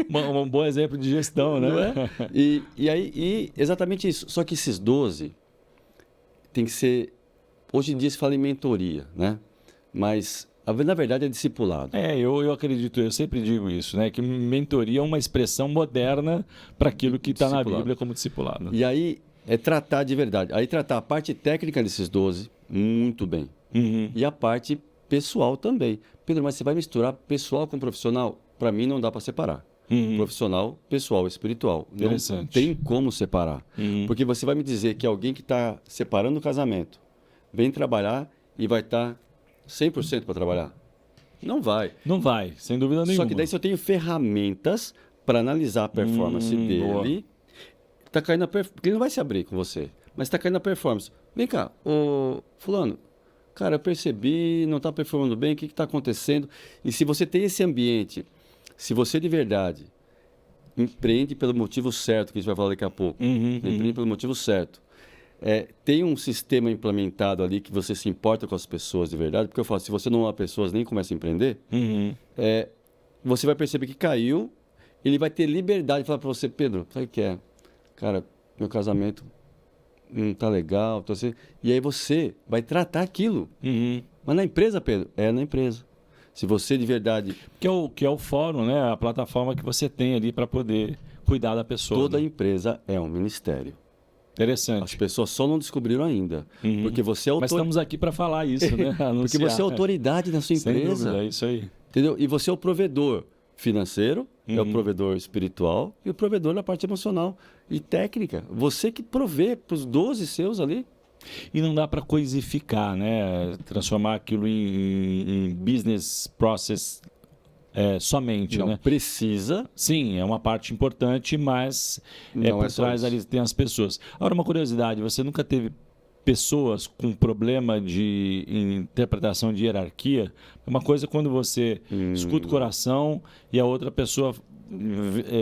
Um bom exemplo de gestão, né? Não é? E exatamente isso. Só que esses 12 tem que ser. Hoje em dia se fala em mentoria, né? Mas na verdade é discipulado. Eu acredito, eu sempre digo isso, né? Que mentoria é uma expressão moderna para aquilo que está na Bíblia como discipulado. E aí é tratar de verdade. Aí tratar a parte técnica desses 12 muito bem. E a parte pessoal também. Pedro, mas você vai misturar pessoal com profissional? Para mim não dá para separar. Profissional, pessoal, espiritual. Interessante. Não tem como separar. Porque você vai me dizer que alguém que está separando o casamento vem trabalhar e vai estar 100% para trabalhar? Não vai. Não vai, sem dúvida nenhuma. Só que daí se eu tenho ferramentas para analisar a performance dele, tá caindo porque ele não vai se abrir com você, mas está caindo a performance. Vem cá, ô fulano, cara, eu percebi, não está performando bem, o que está acontecendo? E se você tem esse ambiente, se você de verdade empreende pelo motivo certo, que a gente vai falar daqui a pouco, empreende pelo motivo certo, tem um sistema implementado ali que você se importa com as pessoas de verdade, porque eu falo, se você não ama pessoas, nem começa a empreender, você vai perceber que caiu, ele vai ter liberdade de falar para você, Pedro, sabe o que é? Cara, meu casamento não tá legal, tô assim. E aí você vai tratar aquilo. Mas na empresa, Pedro, na empresa. Se você de verdade... Que é o fórum, né? A plataforma que você tem ali para poder cuidar da pessoa. Toda empresa é um ministério. Interessante. As pessoas só não descobriram ainda. Porque você é Mas estamos aqui para falar isso, né? Porque você é autoridade na sua empresa. Sem dúvida, é isso aí. Entendeu? E você é o provedor financeiro, é o provedor espiritual e o provedor na parte emocional e técnica. Você que provê para os 12 seus ali. E não dá para coisificar, né? Transformar aquilo em business process somente, não, né? Precisa. Sim, é uma parte importante, mas por trás ali tem as pessoas. Agora, uma curiosidade, você nunca teve pessoas com problema de interpretação de hierarquia? Uma coisa é quando você escuta o coração e a outra pessoa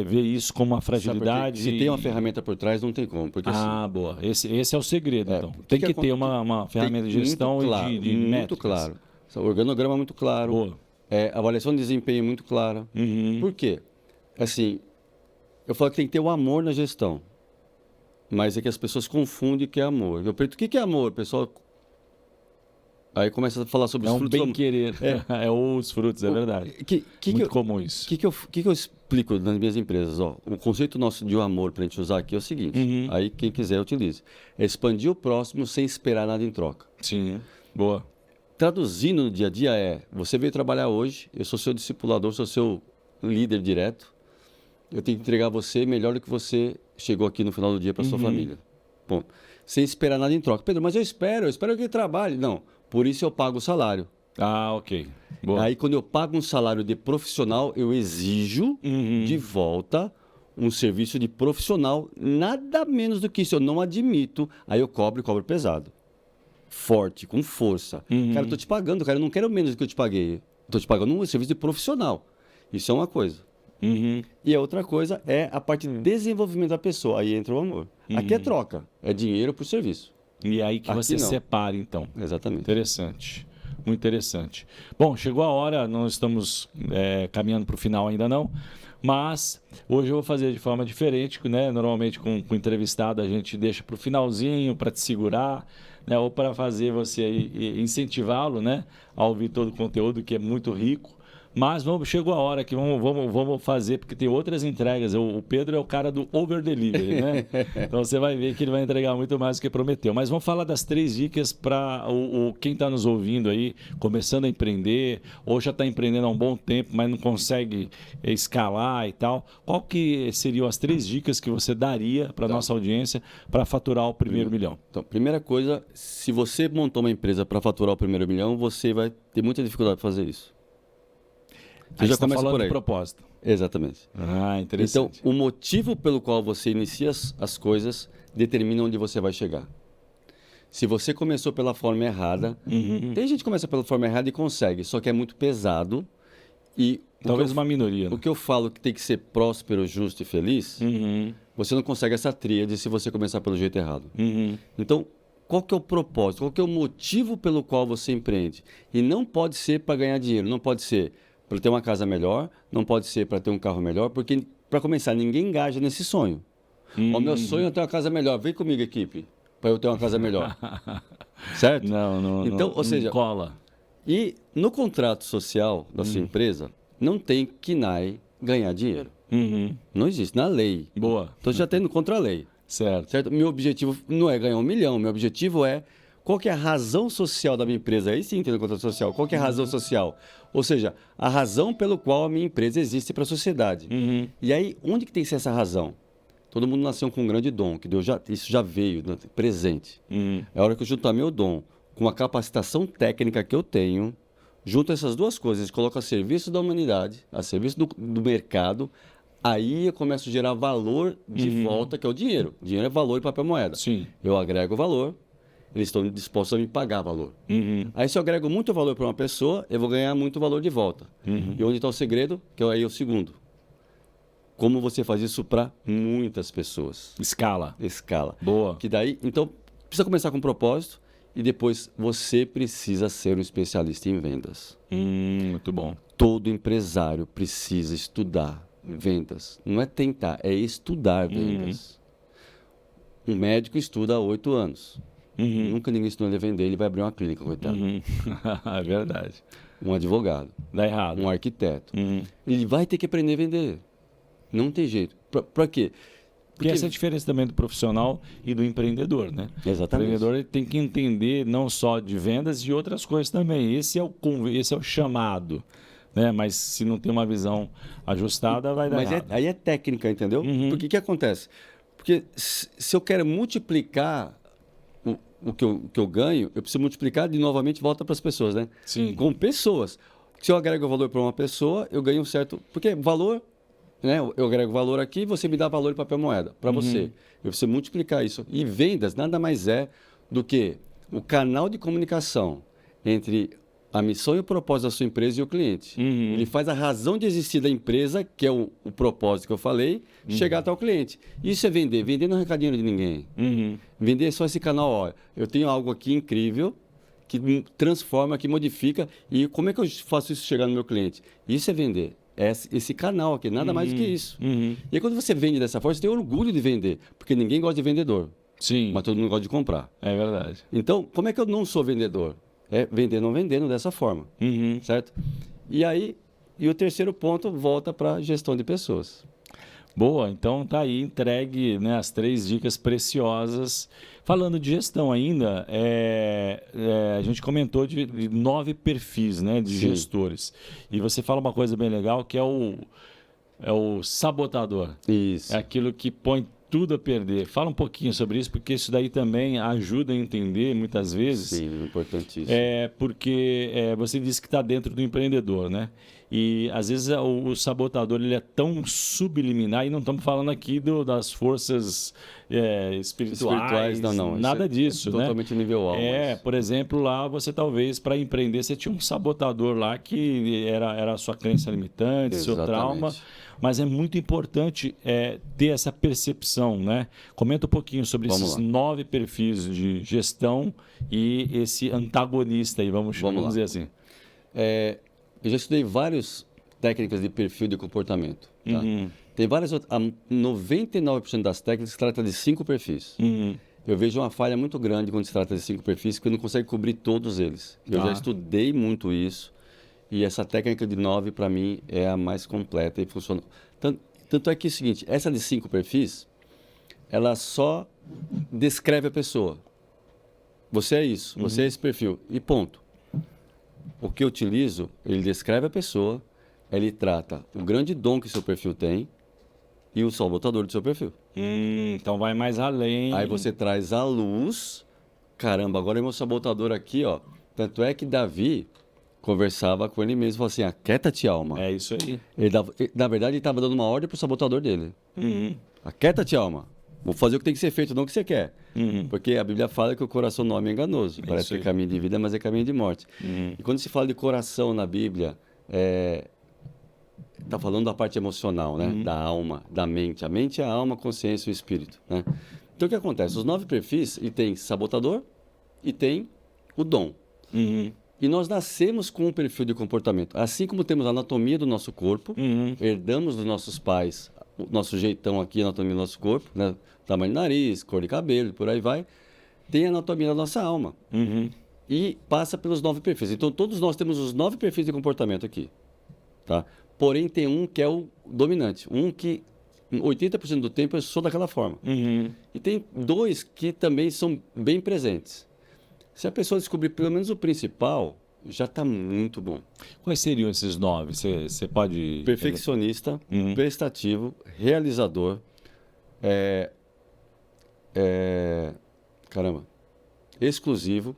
vê isso como uma fragilidade. Se tem uma ferramenta por trás, não tem como. Porque, boa. Esse é o segredo, então. Tem que ter uma ferramenta de gestão e de métricas. Muito claro. O organograma é muito claro. Boa. Avaliação de desempenho é muito clara. Por quê? Assim, eu falo que tem que ter o amor na gestão. Mas é que as pessoas confundem o que é amor. Eu pergunto, o que é amor? O pessoal... Aí começa a falar sobre os frutos. Bem querer. Os frutos, é verdade. Muito comum isso. O que eu explico nas minhas empresas? O conceito nosso de amor, para a gente usar aqui, é o seguinte. Aí quem quiser, utilize. É expandir o próximo sem esperar nada em troca. Sim, boa. Traduzindo no dia a dia você veio trabalhar hoje, eu sou seu discipulador, sou seu líder direto, eu tenho que entregar você melhor do que você chegou aqui no final do dia para sua família. Bom, sem esperar nada em troca. Pedro, mas eu espero que ele trabalhe. Não, por isso eu pago o salário. Ok. Boa. Aí quando eu pago um salário de profissional, eu exijo de volta um serviço de profissional, nada menos do que isso, eu não admito, aí eu cobro pesado. Forte, com força. Cara, eu tô te pagando, cara, eu não quero menos do que eu te paguei. Estou te pagando um serviço de profissional. Isso é uma coisa. E a outra coisa é a parte de desenvolvimento da pessoa. Aí entra o amor. Aqui é troca, é dinheiro por serviço. E aí que aqui você separa, então. Exatamente. Interessante. Muito interessante. Bom, chegou a hora, não estamos caminhando para o final ainda não, mas hoje eu vou fazer de forma diferente, né? Normalmente com o entrevistado a gente deixa para o finalzinho, para te segurar, né? Ou para fazer você incentivá-lo, né? A ouvir todo o conteúdo que é muito rico, Mas chegou a hora que vamos fazer, porque tem outras entregas. O Pedro é o cara do over delivery, né? Então você vai ver que ele vai entregar muito mais do que prometeu. Mas vamos falar das 3 dicas para quem está nos ouvindo aí, começando a empreender, ou já está empreendendo há um bom tempo, mas não consegue escalar e tal. Qual que seriam as 3 dicas que você daria para a nossa audiência para faturar o primeiro milhão? Então, primeira coisa, se você montou uma empresa para faturar o primeiro milhão, você vai ter muita dificuldade de fazer isso. Você já começa por aí. Propósito. Exatamente. Ah, interessante. Então, o motivo pelo qual você inicia as coisas determina onde você vai chegar. Se você começou pela forma errada, tem gente que começa pela forma errada e consegue, só que é muito pesado e talvez uma minoria. Né? O que eu falo que tem que ser próspero, justo e feliz, você não consegue essa tríade se você começar pelo jeito errado. Então, qual que é o propósito? Qual que é o motivo pelo qual você empreende? E não pode ser para ganhar dinheiro, não pode ser para ter uma casa melhor, não pode ser para ter um carro melhor, porque, para começar, ninguém engaja nesse sonho. O meu sonho é ter uma casa melhor. Vem comigo, equipe, para eu ter uma casa melhor. Certo? Não, então, não, ou seja, não cola. E no contrato social da sua empresa, não tem KNAI ganhar dinheiro. Não existe, na lei. Boa. Então, já tendo contra a lei. Certo. Meu objetivo não é ganhar 1 milhão, meu objetivo é qual que é a razão social da minha empresa. Aí sim tem no contrato social. Qual que é a razão social? Ou seja, a razão pelo qual a minha empresa existe para a sociedade. E aí, onde que tem que ser essa razão? Todo mundo nasceu com um grande dom, que Deus isso já veio, né, presente. É a hora que eu juntar meu dom com a capacitação técnica que eu tenho, junto essas duas coisas, coloco a serviço da humanidade, a serviço do mercado, aí eu começo a gerar valor de volta, que é o dinheiro. Dinheiro é valor e papel moeda. Sim. Eu agrego valor, eles estão dispostos a me pagar valor. Aí se eu agrego muito valor para uma pessoa, eu vou ganhar muito valor de volta. E onde está o segredo? Que aí é o segundo. Como você faz isso para muitas pessoas? Escala. Boa. Que daí, então, precisa começar com um propósito e depois você precisa ser um especialista em vendas. Muito bom. Todo empresário precisa estudar vendas. Não é tentar, é estudar vendas. Um médico estuda há 8 anos. Nunca ninguém ensinou ele a vender, ele vai abrir uma clínica, coitado. É verdade. Um advogado. Dá errado. Um arquiteto. Ele vai ter que aprender a vender. Não tem jeito. Para quê? Porque essa é a diferença também do profissional e do empreendedor, né? Exatamente. O empreendedor ele tem que entender não só de vendas e outras coisas também. Esse é o chamado. Né? Mas se não tem uma visão ajustada, vai dar errado. Aí é técnica, entendeu? Porque o que acontece? Porque se eu quero multiplicar o que eu ganho, eu preciso multiplicar e novamente volta para as pessoas, né? Sim. Com pessoas. Se eu agrego valor para uma pessoa, eu ganho um certo... Porque valor, né? Eu agrego valor aqui, você me dá valor em papel moeda para você. Eu preciso multiplicar isso. E vendas nada mais é do que o canal de comunicação entre a missão e o propósito da sua empresa e o cliente. Ele faz a razão de existir da empresa, que é o propósito que eu falei, chegar até o cliente. Isso é vender. Vender não é recadinho de ninguém. Vender é só esse canal. Olha, eu tenho algo aqui incrível que me transforma, que modifica. E como é que eu faço isso chegar no meu cliente? Isso é vender. É esse canal aqui, nada mais do que isso. E aí, quando você vende dessa forma, você tem orgulho de vender. Porque ninguém gosta de vendedor. Sim. Mas todo mundo gosta de comprar. É verdade. Então, como é que eu não sou vendedor? É vender não vendendo dessa forma, certo? E aí, o terceiro ponto volta para gestão de pessoas. Boa, então tá aí entregue, né, as 3 dicas preciosas. Falando de gestão ainda, a gente comentou de 9 perfis, né, de gestores. E você fala uma coisa bem legal que é o sabotador. Isso. É aquilo que põe tudo a perder. Fala um pouquinho sobre isso, porque isso daí também ajuda a entender, muitas vezes. Sim, importantíssimo. Porque você disse que está dentro do empreendedor, né? E, às vezes, o sabotador ele é tão subliminar, e não estamos falando aqui das forças espirituais, não. Nada disso, né? Totalmente nível alto. Por exemplo, lá você talvez, para empreender, você tinha um sabotador lá que era a sua crença limitante, seu trauma. Mas é muito importante ter essa percepção, né? Comenta um pouquinho sobre esses 9 perfis de gestão e esse antagonista aí, vamos dizer assim. Eu já estudei várias técnicas de perfil de comportamento. Tá? Tem várias outras. 99% das técnicas trata de 5 perfis. Eu vejo uma falha muito grande quando se trata de 5 perfis, porque eu não consigo cobrir todos eles. Eu já estudei muito isso. E essa técnica de 9, para mim, é a mais completa e funciona. Tanto é que é o seguinte, essa de 5 perfis, ela só descreve a pessoa. Você é isso, você é esse perfil, e ponto. O que eu utilizo, ele descreve a pessoa, ele trata o grande dom que seu perfil tem e o sabotador do seu perfil. Então vai mais além. Aí você traz a luz, caramba, agora é meu sabotador aqui, ó. Tanto é que Davi conversava com ele mesmo, falou assim, aquieta-te, alma. É isso aí. Na verdade, ele estava dando uma ordem pro sabotador dele. Aquieta-te, alma. Vou fazer o que tem que ser feito, não o que você quer. Porque a Bíblia fala que o coração do homem é enganoso. Parece que é caminho de vida, mas é caminho de morte. E quando se fala de coração na Bíblia, está falando da parte emocional, né? Da alma, da mente. A mente é a alma, a consciência e o espírito, né? Então, o que acontece? Os 9 perfis, ele tem sabotador e tem o dom. E nós nascemos com um perfil de comportamento. Assim como temos a anatomia do nosso corpo, herdamos dos nossos pais o nosso jeitão aqui, a anatomia do nosso corpo, né? Tamanho de nariz, cor de cabelo, por aí vai. Tem a anatomia da nossa alma. E passa pelos 9 perfis. Então, todos nós temos os 9 perfis de comportamento aqui. Tá? Porém, tem um que é o dominante. Um que 80% do tempo eu sou daquela forma. E tem 2 que também são bem presentes. Se a pessoa descobrir pelo menos o principal, já está muito bom. Quais seriam esses 9? Você pode... Perfeccionista, prestativo, realizador, exclusivo,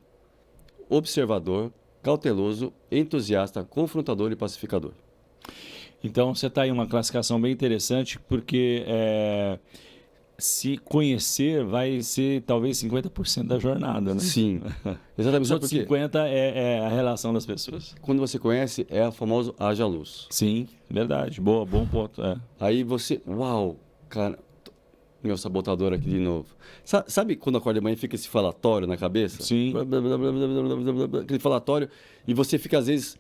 observador, cauteloso, entusiasta, confrontador e pacificador. Então, você está aí uma classificação bem interessante, porque se conhecer vai ser talvez 50% da jornada, né? Sim, exatamente. Os outros 50% é a relação das pessoas. Quando você conhece, é a famosa haja luz. Sim, verdade. Boa, bom ponto. Aí você, uau, cara, meu sabotador aqui de novo. Sabe quando acorda de manhã e fica esse falatório na cabeça? Sim. Aquele falatório, e você fica às vezes,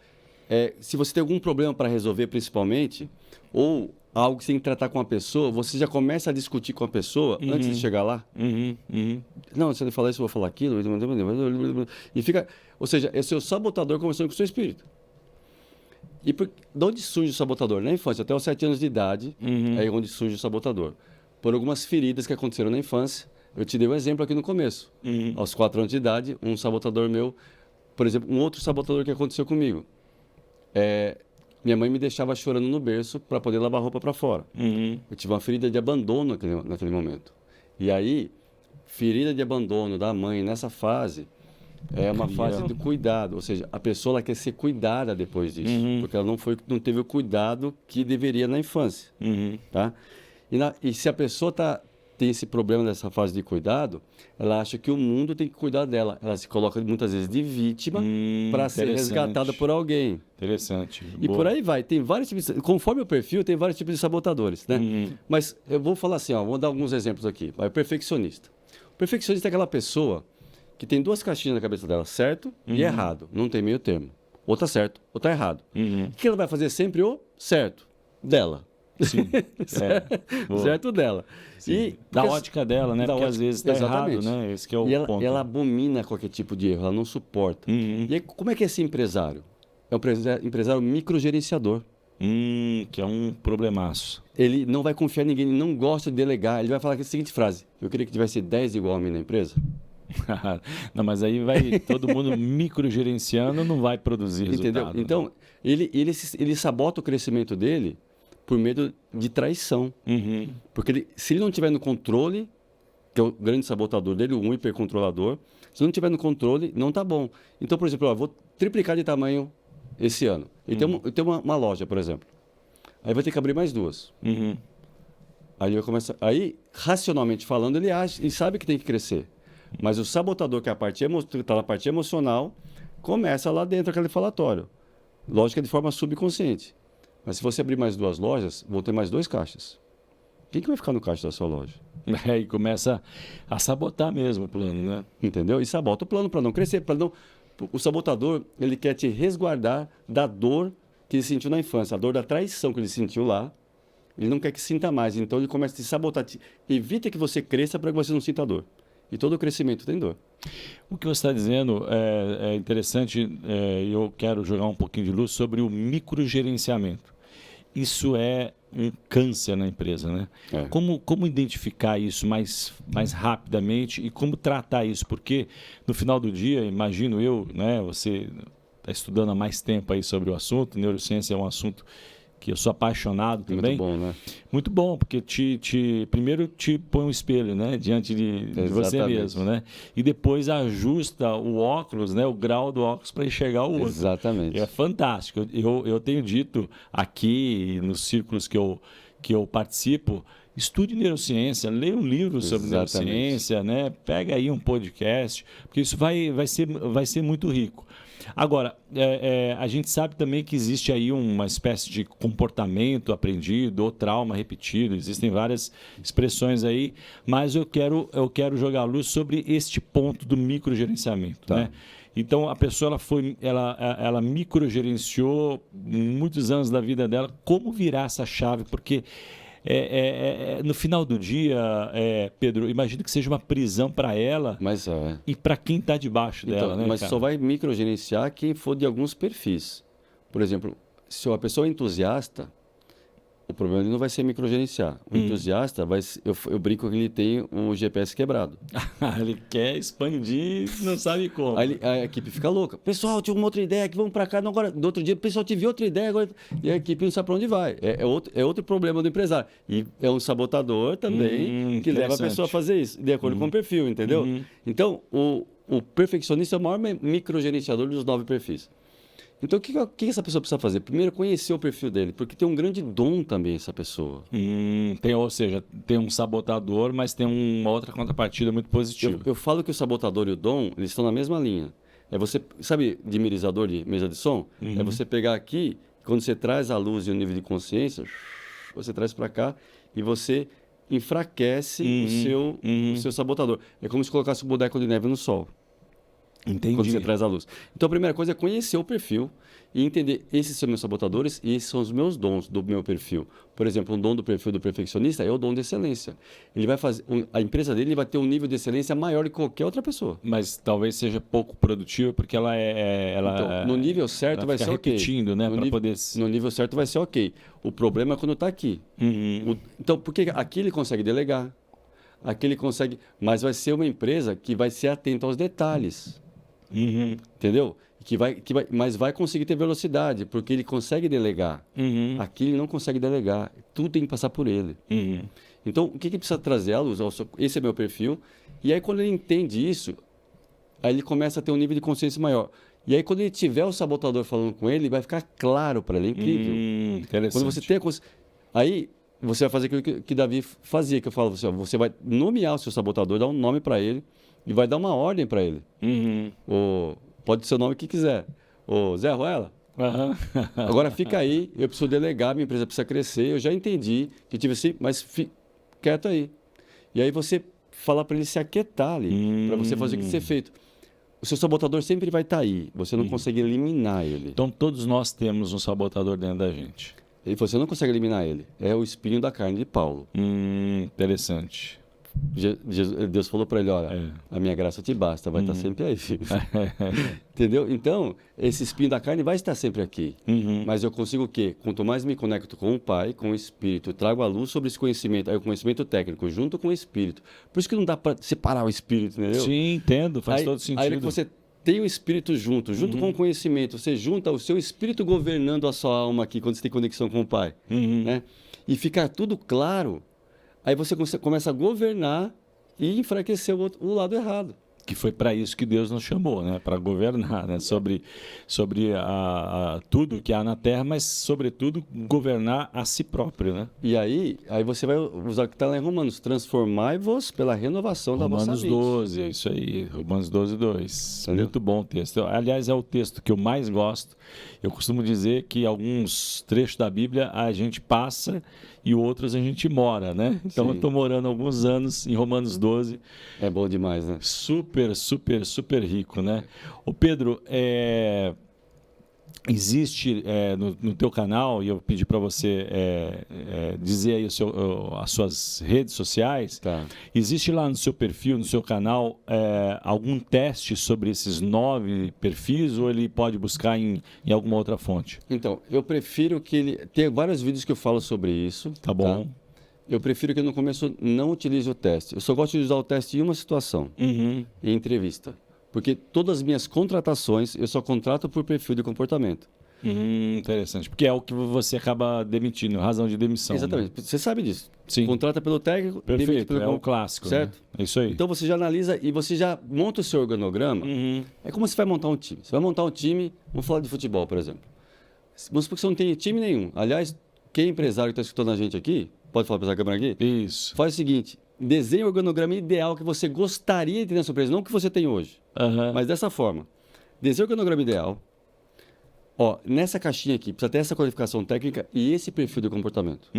se você tem algum problema para resolver principalmente, ou algo que você tem que tratar com a pessoa, você já começa a discutir com a pessoa antes de chegar lá. Não, se ele falar isso, eu vou falar aquilo. E fica, ou seja, é o seu sabotador conversando com o seu espírito. E de onde surge o sabotador? Na infância, até os 7 anos de idade, é onde surge o sabotador. Por algumas feridas que aconteceram na infância. Eu te dei um exemplo aqui no começo. Aos 4 anos de idade, um sabotador meu, por exemplo, um outro sabotador que aconteceu comigo. Minha mãe me deixava chorando no berço para poder lavar a roupa para fora. Eu tive uma ferida de abandono naquele momento. E aí, ferida de abandono da mãe nessa fase é uma fase de cuidado. Ou seja, a pessoa ela quer ser cuidada depois disso. Porque ela não teve o cuidado que deveria na infância. Tá? E se a pessoa tem esse problema nessa fase de cuidado, ela acha que o mundo tem que cuidar dela. Ela se coloca muitas vezes de vítima para ser resgatada por alguém. Interessante. E por aí vai. Tem vários tipos, conforme o perfil, tem vários tipos de sabotadores, né? Mas eu vou falar assim, vou dar alguns exemplos aqui. O perfeccionista. O perfeccionista é aquela pessoa que tem 2 caixinhas na cabeça dela, certo e errado. Não tem meio termo. Ou tá certo, ou tá errado. O que ela vai fazer sempre? O certo dela. Sim. Certo dela. E da ótica dela, né? Porque às vezes está errado, né? Esse que é o ponto. E ela abomina qualquer tipo de erro, ela não suporta. E aí, como é que é esse empresário? É um empresário microgerenciador. Que é um problemaço. Ele não vai confiar em ninguém, ele não gosta de delegar. Ele vai falar a seguinte frase: eu queria que tivesse 10 igual a mim na empresa. Não, mas aí vai todo mundo microgerenciando, não vai produzir resultado. Entendeu? Então, ele sabota o crescimento dele por medo de traição. Porque se ele não estiver no controle, que é o grande sabotador dele, um hipercontrolador, se não estiver no controle, não está bom. Então, por exemplo, eu vou triplicar de tamanho esse ano. E tem uma loja, por exemplo. Aí vai ter que abrir mais 2. Aí, racionalmente falando, ele sabe que tem que crescer. Mas o sabotador, que está na parte emocional, começa lá dentro aquele falatório. Lógico que é de forma subconsciente. Mas se você abrir mais 2 lojas, vão ter mais 2 caixas. Quem que vai ficar no caixa da sua loja? E começa a sabotar mesmo o plano, né? Entendeu? E sabota o plano para não crescer. O sabotador, ele quer te resguardar da dor que ele sentiu na infância, a dor da traição que ele sentiu lá. Ele não quer que sinta mais, então ele começa a te sabotar. Evita que você cresça para que você não sinta dor. E todo crescimento tem dor. O que você está dizendo é interessante, e eu quero jogar um pouquinho de luz sobre o microgerenciamento. Isso é um câncer na empresa, né? Como identificar isso mais rapidamente e como tratar isso? Porque no final do dia, imagino eu, né? Você está estudando há mais tempo aí sobre o assunto, neurociência é um assunto que eu sou apaixonado também. Muito bom, né? Muito bom, porque primeiro te põe um espelho, né, diante de você mesmo, né? E depois ajusta o óculos, né, o grau do óculos para enxergar o outro. Exatamente. É fantástico. Eu tenho dito aqui nos círculos que eu participo, estude neurociência, leia um livro sobre neurociência, né? Pega aí um podcast, porque isso vai ser muito rico. Agora, a gente sabe também que existe aí uma espécie de comportamento aprendido ou trauma repetido, existem várias expressões aí, mas eu quero jogar a luz sobre este ponto do microgerenciamento, né? Então, a pessoa ela microgerenciou muitos anos da vida dela. Como virar essa chave? Porque no final do dia, Pedro, imagino que seja uma prisão para ela e para quem está debaixo dela, né? Mas cara? só vai microgerenciar quem for de alguns perfis. Por exemplo, se a pessoa é entusiasta, o problema não vai ser microgerenciar. O entusiasta, eu brinco que ele tem um GPS quebrado. Ele quer expandir, não sabe como. Aí a equipe fica louca. Pessoal, tinha uma outra ideia aqui, vamos para cá. Não, agora, no outro dia, o pessoal tive outra ideia. Agora... E a equipe não sabe para onde vai. É outro problema do empresário. E é um sabotador também que leva a pessoa a fazer isso, de acordo com o perfil, entendeu? Então, o perfeccionista é o maior microgerenciador dos 9 perfis. Então, o que essa pessoa precisa fazer? Primeiro, conhecer o perfil dele, porque tem um grande dom também essa pessoa. Ou seja, tem um sabotador, mas tem uma outra contrapartida muito positiva. Eu falo que o sabotador e o dom, eles estão na mesma linha. É você, sabe, dimerizador de mesa de som? É você pegar aqui, quando você traz a luz e o nível de consciência, você traz para cá e você enfraquece o seu sabotador. É como se colocasse um boneco de neve no sol. Entendi. Quando você traz a luz. Então, a primeira coisa é conhecer o perfil e entender, esses são meus sabotadores e esses são os meus dons do meu perfil. Por exemplo, um dom do perfil do perfeccionista é o dom de excelência. Ele vai fazer, a empresa dele vai ter um nível de excelência maior que qualquer outra pessoa. Mas talvez seja pouco produtiva, porque ela então, no nível certo vai ser ok. Repetindo, né? No nível certo vai ser ok. O problema é quando está aqui. Então, porque aqui ele consegue delegar, aqui ele consegue... Mas vai ser uma empresa que vai ser atenta aos detalhes. Entendeu? Mas vai conseguir ter velocidade, porque ele consegue delegar. Aqui ele não consegue delegar. Tudo tem que passar por ele. Então, o que precisa trazer à luz? Esse é meu perfil. E aí, quando ele entende isso, aí ele começa a ter um nível de consciência maior. E aí, quando ele tiver o sabotador falando com ele, vai ficar claro para ele. É incrível. Interessante. Quando você tem a consciência... Aí, você vai fazer aquilo que Davi fazia, que eu falo assim, ó, você vai nomear o seu sabotador, dar um nome para ele, e vai dar uma ordem para ele. Pode ser o nome que quiser. Zé Ruela. Agora fica aí, eu preciso delegar, minha empresa precisa crescer, eu já entendi que tive assim, mas quieto aí. E aí você fala para ele se aquietar ali, para você fazer o que ser feito. O seu sabotador sempre vai estar aí, você não consegue eliminar ele. Então todos nós temos um sabotador dentro da gente. E você não consegue eliminar ele. É o espinho da carne de Paulo. Interessante. Deus falou para ele, olha, a minha graça te basta, vai estar sempre aí, filho. Entendeu? Então, esse espinho da carne vai estar sempre aqui. Mas eu consigo o quê? Quanto mais me conecto com o Pai, com o Espírito, trago a luz sobre esse conhecimento, aí o conhecimento técnico, junto com o Espírito. Por isso que não dá para separar o Espírito, entendeu? Sim, entendo, faz todo sentido. Aí você tem o Espírito junto com o conhecimento, você junta o seu Espírito governando a sua alma aqui, quando você tem conexão com o Pai. Né? E fica tudo claro. Aí você começa a governar e enfraquecer o lado errado. Que foi para isso que Deus nos chamou, né? Para governar, né? Sobre tudo que há na Terra, mas, sobretudo, governar a si próprio, né? E aí você vai usar o que está lá em Romanos. Transformai-vos pela renovação da vossa mente. Romanos 12, é isso aí. Romanos 12, 2. Entendeu? Muito bom o texto. Aliás, é o texto que eu mais gosto. Eu costumo dizer que alguns trechos da Bíblia a gente passa e outros a gente mora, né? Então, eu estou morando alguns anos em Romanos 12. É bom demais, né? Super rico, né? Ô Pedro, existe no teu canal, e eu pedi para você dizer aí as suas redes sociais, Tá. existe lá no seu perfil, no seu canal, algum teste sobre esses 9 perfis ou ele pode buscar em alguma outra fonte? Então, eu prefiro que ele... Tem vários vídeos que eu falo sobre isso. Tá bom. Eu prefiro que no começo não utilize o teste. Eu só gosto de usar o teste em uma situação, em entrevista. Porque todas as minhas contratações, eu só contrato por perfil de comportamento. Interessante. Porque é o que você acaba demitindo, razão de demissão. Exatamente. Né? Você sabe disso. Sim. Contrata pelo técnico, demite Perfeito, pelo o clássico. certo? Né? É isso aí. Então você já analisa e você já monta o seu organograma. É como você vai montar um time. Você vai montar um time, vamos falar de futebol, por exemplo. Vamos supor que você não tem time nenhum. Aliás, quem é empresário que está escutando a gente aqui, pode falar para essa câmera aqui? Isso. Faz o seguinte, desenhe o organograma ideal que você gostaria de ter na sua empresa, não o que você tem hoje. Mas dessa forma, desenhe o organograma ideal. Ó, nessa caixinha aqui, precisa ter essa qualificação técnica e esse perfil de comportamento.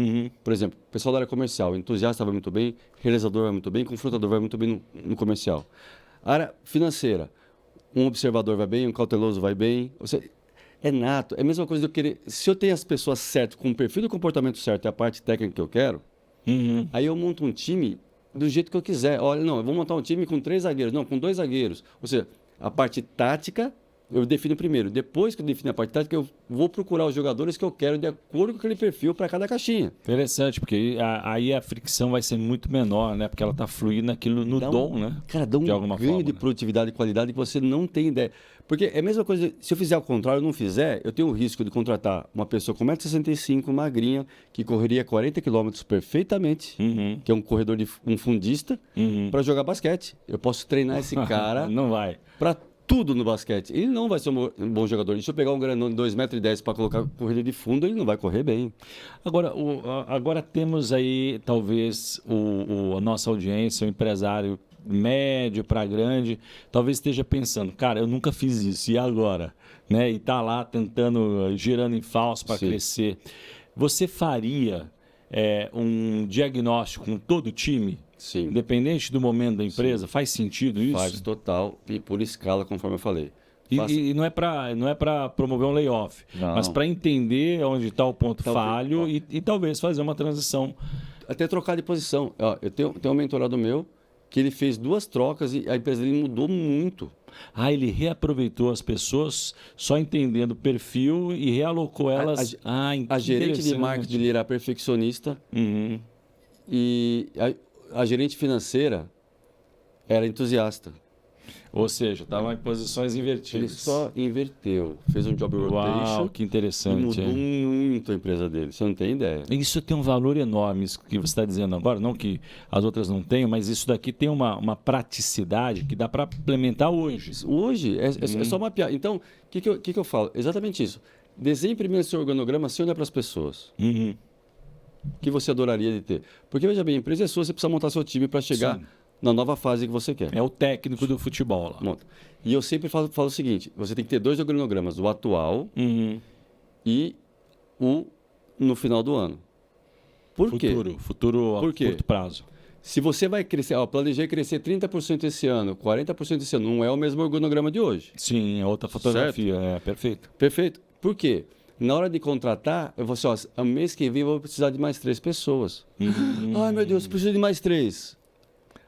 Por exemplo, o pessoal da área comercial, entusiasta vai muito bem, realizador vai muito bem, confrontador vai muito bem no comercial. Área financeira, um observador vai bem, um cauteloso vai bem. É nato, é a mesma coisa de eu querer... Se eu tenho as pessoas certas, com o perfil de comportamento certo e a parte técnica que eu quero, aí eu monto um time do jeito que eu quiser. Olha, não, eu vou montar um time com 3 zagueiros, não, com 2 zagueiros. Ou seja, a parte tática eu defino primeiro. Depois que eu defino a parte tática, eu vou procurar os jogadores que eu quero de acordo com aquele perfil para cada caixinha. Interessante, porque aí a fricção vai ser muito menor, né? Porque ela está fluindo aquilo no dom, né? Cara, dá um ganho de produtividade e qualidade que você não tem ideia. Porque é a mesma coisa, se eu fizer ao contrário, não fizer, eu tenho o risco de contratar uma pessoa com 1,65 m, magrinha, que correria 40 km perfeitamente, que é um corredor um fundista, para jogar basquete. Eu posso treinar esse cara não vai para tudo no basquete. Ele não vai ser um bom jogador. Se eu pegar um grandão de 2,10 m para colocar corrida de fundo, ele não vai correr bem. Agora temos aí, talvez, a nossa audiência, o empresário médio para grande, talvez esteja pensando, cara, eu nunca fiz isso, e agora? Né? E está lá tentando, girando em falso para crescer. Você faria um diagnóstico com todo o time? Sim. Independente do momento da empresa? Sim. Faz sentido isso? Faz total e por escala, conforme eu falei. E não é para promover um layoff, mas para entender onde está o ponto falho e talvez fazer uma transição. Até trocar de posição. Ó, eu tenho um mentorado meu que ele fez 2 trocas e a empresa dele mudou muito. Ele reaproveitou as pessoas só entendendo o perfil e realocou elas. A gerente de marketing dele era perfeccionista e a gerente financeira era entusiasta. Ou seja, estava em posições invertidas. Ele só inverteu, fez um job rotation. Uau, que interessante. E mudou muito a empresa dele, você não tem ideia. Isso tem um valor enorme, isso que você está dizendo agora, não que as outras não tenham, mas isso daqui tem uma praticidade que dá para implementar hoje. Hoje é só mapear. Então, o que eu falo? Exatamente isso. Desenhe primeiro seu organograma sem olhar para as pessoas. Que você adoraria de ter. Porque, veja bem, a empresa é sua, você precisa montar seu time para chegar na nova fase que você quer. É o técnico do futebol lá. Monta. E eu sempre falo o seguinte, você tem que ter 2 organogramas, o atual e o no final do ano. Por quê? Futuro a curto prazo. Se você vai crescer, planejei crescer 30% esse ano, 40% esse ano, não é o mesmo organograma de hoje. Sim, é outra fotografia, perfeito. Perfeito. Por quê? Na hora de contratar, eu vou assim, o mês que vem eu vou precisar de mais 3 pessoas. Ai, meu Deus, eu preciso de mais 3.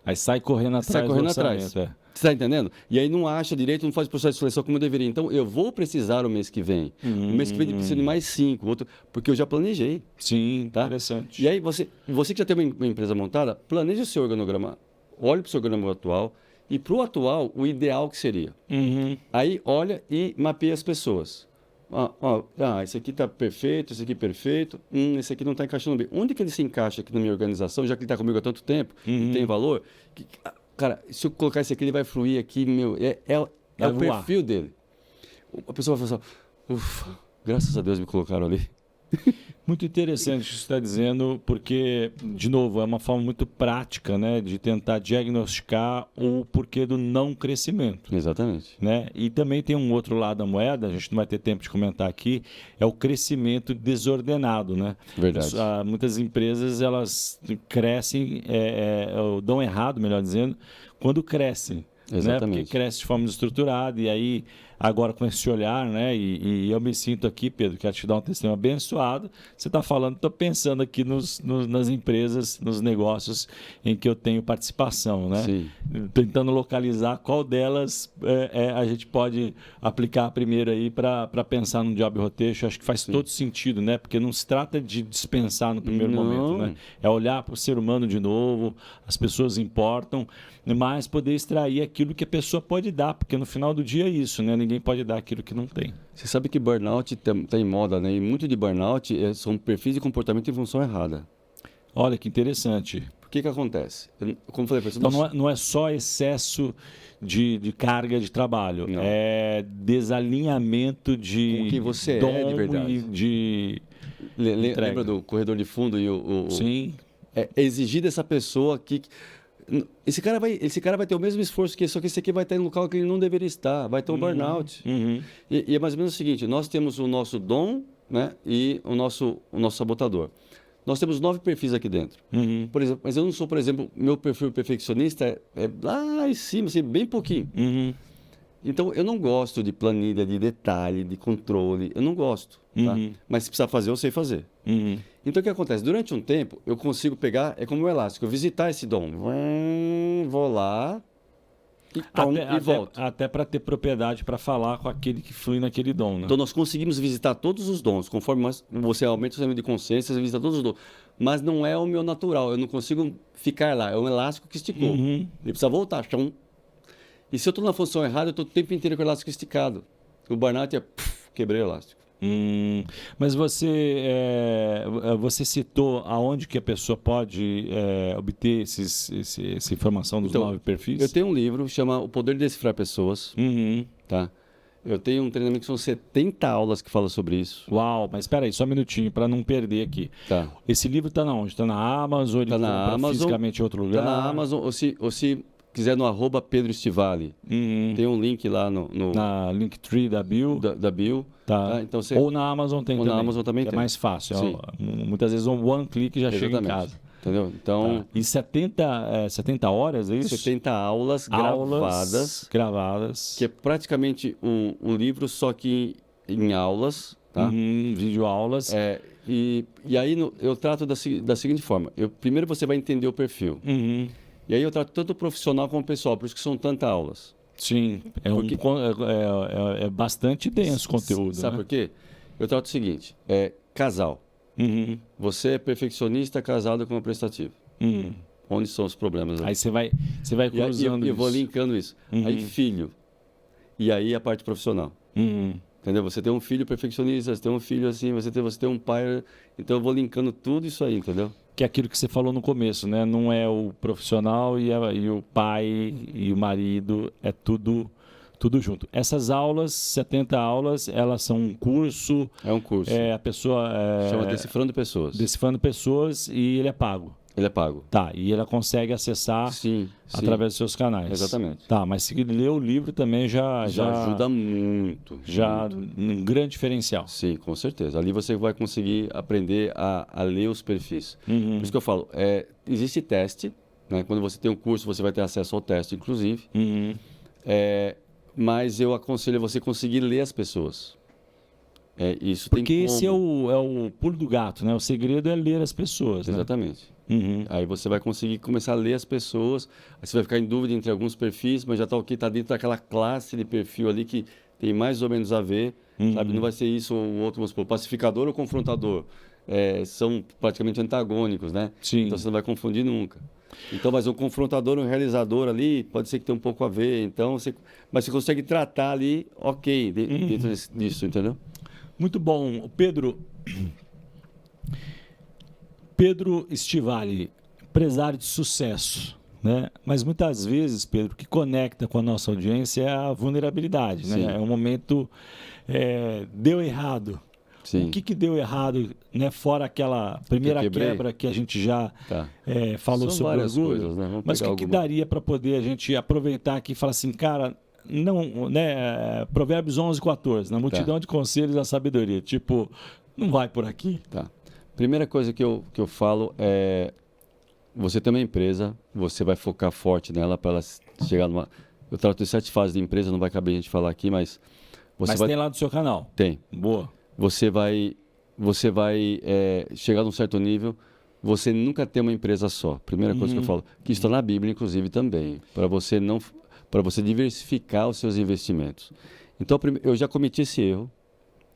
Aí sai correndo atrás do orçamento. Você está entendendo? E aí não acha direito, não faz processo de seleção como eu deveria. Então, eu vou precisar o mês que vem. O mês que vem eu preciso de mais 5, porque eu já planejei. Sim, tá? Interessante. E aí, você que já tem uma empresa montada, planeje o seu organograma, olhe para o seu organograma atual e para o atual, o ideal que seria. Aí, olha e mapeia as pessoas. Esse aqui está perfeito, esse aqui perfeito, esse aqui não está encaixando bem. Onde que ele se encaixa aqui na minha organização, já que ele está comigo há tanto tempo, e tem valor? Cara, se eu colocar esse aqui, ele vai fluir aqui, é o perfil dele. A pessoa vai falar assim, ufa, graças a Deus me colocaram ali. Muito interessante o que você está dizendo, porque, de novo, é uma forma muito prática, né, de tentar diagnosticar o porquê do não crescimento. Exatamente. Né? E também tem um outro lado da moeda, a gente não vai ter tempo de comentar aqui, é o crescimento desordenado. Né? Verdade. Muitas empresas elas crescem, ou dão errado, melhor dizendo, quando crescem. Exatamente. Né? Porque cresce de forma desestruturada e aí agora com esse olhar, né? E eu me sinto aqui, Pedro, quero te dar um testemunho abençoado. Você está falando, estou pensando aqui nas empresas, nos negócios em que eu tenho participação, né? Sim. Tentando localizar qual delas a gente pode aplicar primeiro aí para pensar no job rotation. Acho que faz todo sentido, né? Porque não se trata de dispensar no primeiro momento, né? É olhar para o ser humano de novo, as pessoas importam, mas poder extrair aquilo que a pessoa pode dar, porque no final do dia é isso, né? Ninguém pode dar aquilo que não tem. Você sabe que burnout tá em moda, né? E muito de burnout são perfis de comportamento em função errada. Olha que interessante. O que acontece? Como eu falei para você, então não é só excesso de carga de trabalho, não. É desalinhamento de com quem você dom é de verdade. E de lembra do corredor de fundo e Sim. É exigir dessa pessoa que esse cara vai ter o mesmo esforço que só que esse aqui vai estar em um local que ele não deveria estar, vai ter um burnout. E é mais ou menos o seguinte, nós temos o nosso dom, né, e o nosso sabotador. Nós temos 9 perfis aqui dentro. Por exemplo, mas eu não sou, por exemplo, meu perfil perfeccionista é lá em cima, assim, bem pouquinho. Então, eu não gosto de planilha, de detalhe, de controle. Eu não gosto. Tá? Mas se precisar fazer, eu sei fazer. Então, o que acontece? Durante um tempo, eu consigo pegar, é como o elástico, eu visitar esse dom. Vou lá e volto. Até para ter propriedade para falar com aquele que flui naquele dom. Né? Então, nós conseguimos visitar todos os dons. Conforme você aumenta o seu nível de consciência, você visita todos os dons. Mas não é o meu natural. Eu não consigo ficar lá. É um elástico que esticou. Ele precisa voltar. E se eu estou na função errada, eu estou o tempo inteiro com o elástico esticado. O burnout quebrei o elástico. Mas você citou aonde que a pessoa pode obter essa informação dos 9 perfis? Eu tenho um livro, chama O Poder de Decifrar Pessoas. Tá? Eu tenho um treinamento que são 70 aulas que fala sobre isso. Uau, mas espera aí, só um minutinho para não perder aqui. Tá. Esse livro está na onde? Está na Amazon? Está na Amazon, fisicamente em outro lugar? Está na Amazon, ou se quiser no @Pedro Estivale. Tem um link lá na Linktree da Bill. Da Bill. Tá. Então ou na Amazon tem também. Na Amazon também que tem. É mais fácil. Muitas vezes um one click já chega em casa. Entendeu? Então, E 70 horas, é isso? 70 aulas gravadas. Que é praticamente um livro, só que em aulas. Tá? Videoaulas. E aí eu trato da seguinte forma. Primeiro você vai entender o perfil. E aí eu trato tanto o profissional como o pessoal, por isso que são tantas aulas. Sim, é bastante denso o conteúdo. Sabe por quê? Eu trato o seguinte, casal. Você é perfeccionista casado com uma prestativa. Onde são os problemas? Aí você vai cruzando isso. Eu vou linkando isso. Aí filho. E aí a parte profissional. Entendeu? Você tem um filho perfeccionista, você tem um filho assim, você tem um pai... Então eu vou linkando tudo isso aí, entendeu? Que é aquilo que você falou no começo, né? Não é o profissional e o pai e o marido, é tudo junto. Essas aulas, 70 aulas, elas são um curso. É um curso. A pessoa... Chama Decifrando Pessoas. Decifrando Pessoas e ele é pago. Ele é pago. Tá, e ela consegue acessar através dos seus canais. Exatamente. Tá, mas se ler o livro também já ajuda muito. Já um grande diferencial. Sim, com certeza. Ali você vai conseguir aprender a ler os perfis. Por isso que eu falo, existe teste, né? Quando você tem um curso, você vai ter acesso ao teste, inclusive. Mas eu aconselho você conseguir ler as pessoas. Isso porque tem esse é o pulo do gato, né? O segredo é ler as pessoas. Exatamente. Né? Aí você vai conseguir começar a ler as pessoas, aí você vai ficar em dúvida entre alguns perfis, mas já está tá dentro daquela classe de perfil ali que tem mais ou menos a ver, sabe? Não vai ser isso ou o outro, vamos supor, pacificador ou confrontador. São praticamente antagônicos, né? Sim. Então você não vai confundir nunca. Então, mas um confrontador e um realizador ali pode ser que tenha um pouco a ver, mas você consegue tratar ali, dentro disso, entendeu? Muito bom. Pedro Estivale, empresário de sucesso, né? Mas muitas vezes, Pedro, o que conecta com a nossa audiência é a vulnerabilidade, né? É um momento, deu errado. Sim. O que deu errado, né? Fora aquela primeira quebra que a gente já falou sobre várias orgulho, coisas, né? Mas o que daria para poder a gente aproveitar aqui e falar assim, cara, não, né? Provérbios 11:14, na multidão de conselhos a sabedoria, tipo, não vai por aqui? Tá. Primeira coisa que eu falo é, você tem uma empresa, você vai focar forte nela para ela chegar numa... Eu trato de 7 fases de empresa, não vai caber a gente falar aqui, mas Mas tem lá do seu canal? Tem. Boa. Você vai chegar num certo nível, você nunca ter uma empresa só. Primeira coisa que eu falo, que está na Bíblia, inclusive, também, para você diversificar os seus investimentos. Então, eu já cometi esse erro,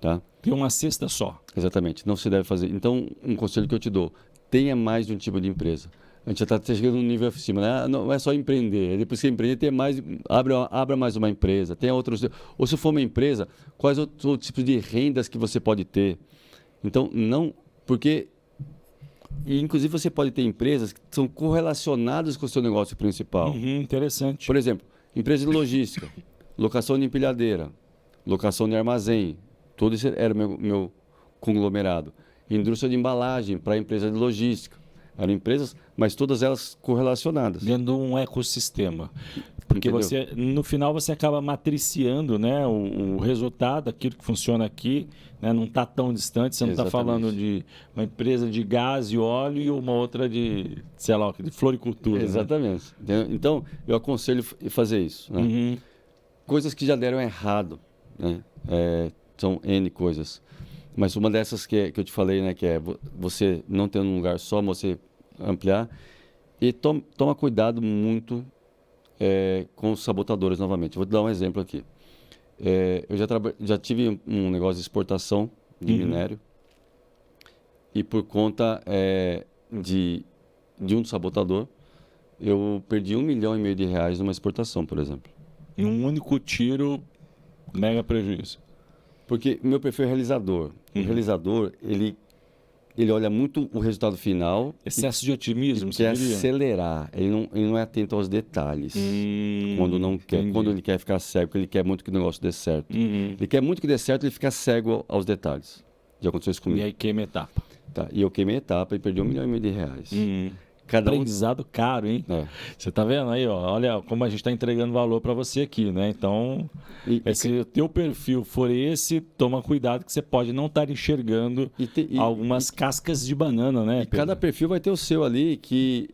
tá? Tem uma cesta só. Exatamente, não se deve fazer. Então, um conselho que eu te dou, tenha mais de um tipo de empresa. A gente já está chegando num nível acima, né? Não é só empreender. Depois que empreender, tem mais, abra mais uma empresa, tenha outros. Ou se for uma empresa, quais outros tipos de rendas que você pode ter? Então, não. Porque. E, inclusive, você pode ter empresas que são correlacionadas com o seu negócio principal. Interessante. Por exemplo, empresa de logística, locação de empilhadeira, locação de armazém. Todo isso era o meu conglomerado. Indústria de embalagem para empresa de logística. Eram empresas, mas todas elas correlacionadas. Dentro de um ecossistema. Porque no final você acaba matriciando, né, o resultado, aquilo que funciona aqui, né, não está tão distante. Você não está falando de uma empresa de gás e óleo e uma outra de, sei lá, de floricultura. Exatamente. Né? Então, eu aconselho fazer isso. Né? Coisas que já deram errado. Né? São N coisas. Mas uma dessas que eu te falei, né, que é você não ter um lugar só, você ampliar. E toma cuidado muito com os sabotadores novamente. Vou te dar um exemplo aqui. Eu já tive um negócio de exportação de minério. E por conta de um sabotador, eu perdi R$1,5 milhão numa exportação, por exemplo. Em um único tiro, mega prejuízo. Porque o meu perfil é realizador. O realizador, ele olha muito o resultado final. Excesso de otimismo, você quer acelerar. Ele não é atento aos detalhes. Quando não quer. Entendi. Quando ele quer ficar cego, porque ele quer muito que o negócio dê certo. Ele quer muito que dê certo, ele fica cego aos detalhes. Já aconteceu isso comigo. E aí queima etapa. Tá. E eu queimei etapa e perdi R$1,5 milhão. Aprendizado caro, hein? Você tá vendo aí, ó? Olha como a gente está entregando valor para você aqui, né? Então, se o teu perfil for esse, toma cuidado que você pode não estar enxergando algumas cascas de banana, né? E cada perfil vai ter o seu ali que...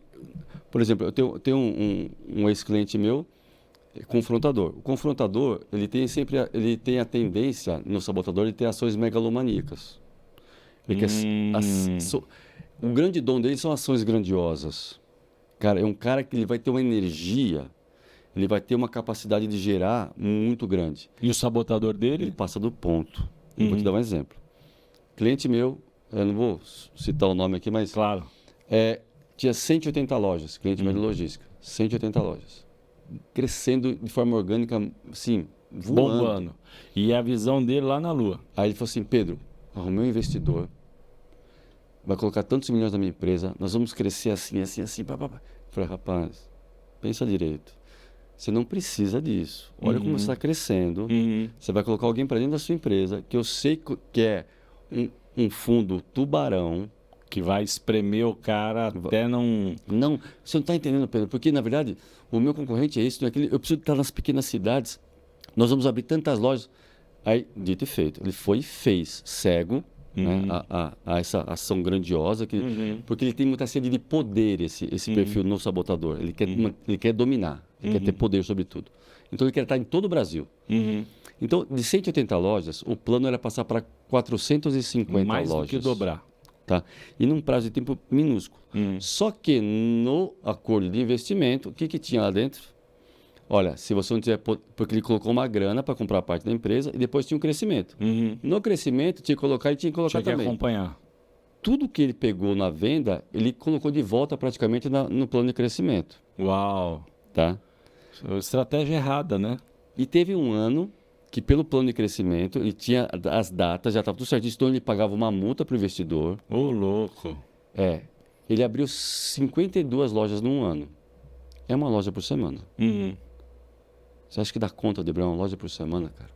Por exemplo, eu tenho um ex-cliente meu, confrontador. O confrontador, ele tem a tendência, no sabotador, ele tem ações megalomaníacas. Ele quer... O grande dom dele são ações grandiosas. Cara, é um cara que ele vai ter uma energia, ele vai ter uma capacidade de gerar muito grande. E o sabotador dele? Ele passa do ponto. Eu vou te dar um exemplo. Cliente meu, eu não vou citar o nome aqui, mas... Claro. Tinha 180 lojas, cliente meu de logística. 180 lojas. Crescendo de forma orgânica, assim, voando. Bombando. E a visão dele lá na lua. Aí ele falou assim, Pedro, arrumei um investidor, vai colocar tantos milhões na minha empresa, nós vamos crescer assim, assim, assim. Eu falei, rapaz, pensa direito. Você não precisa disso. Olha como você está crescendo. Você vai colocar alguém para dentro da sua empresa, que eu sei que é um fundo tubarão. Que vai espremer o cara até não... Não, você não está entendendo, Pedro, porque, na verdade, o meu concorrente é isso, não é aquele... Eu preciso estar nas pequenas cidades, nós vamos abrir tantas lojas. Aí, dito e feito, ele foi e fez, cego, né, a essa ação grandiosa, porque ele tem muita sede de poder, esse perfil no sabotador. Ele quer dominar, ele quer ter poder sobre tudo. Então, ele quer estar em todo o Brasil. Então, de 180 lojas, o plano era passar para 450 Mais lojas. Do que dobrar. Tá? E num prazo de tempo minúsculo. Só que no acordo de investimento, o que tinha lá dentro? Olha, se você não tiver... Porque ele colocou uma grana para comprar parte da empresa e depois tinha um crescimento. No crescimento, tinha que colocar e tinha que colocar também. Tinha que acompanhar. Tudo que ele pegou na venda, ele colocou de volta praticamente no plano de crescimento. Uau! Tá? Estratégia errada, né? E teve um ano que pelo plano de crescimento, ele tinha as datas, já estava tudo certinho, então ele pagava uma multa para o investidor. Ô, louco! Ele abriu 52 lojas num ano. É uma loja por semana. Você acha que dá conta de abrir uma loja por semana, cara?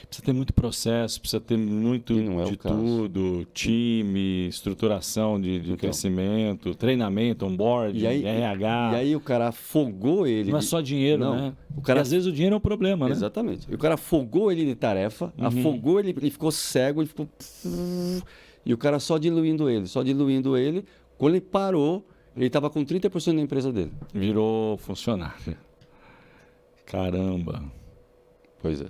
Precisa ter muito processo, precisa ter muito de tudo, time, estruturação de crescimento, treinamento, onboarding, RH. E aí o cara afogou ele. Não é só dinheiro, né? Porque às vezes o dinheiro é um problema, né? Exatamente. E o cara afogou ele de tarefa, afogou ele, ele ficou cego, ele ficou... E o cara só diluindo ele. Quando ele parou, ele estava com 30% da empresa dele. Virou funcionário. Caramba. Pois é.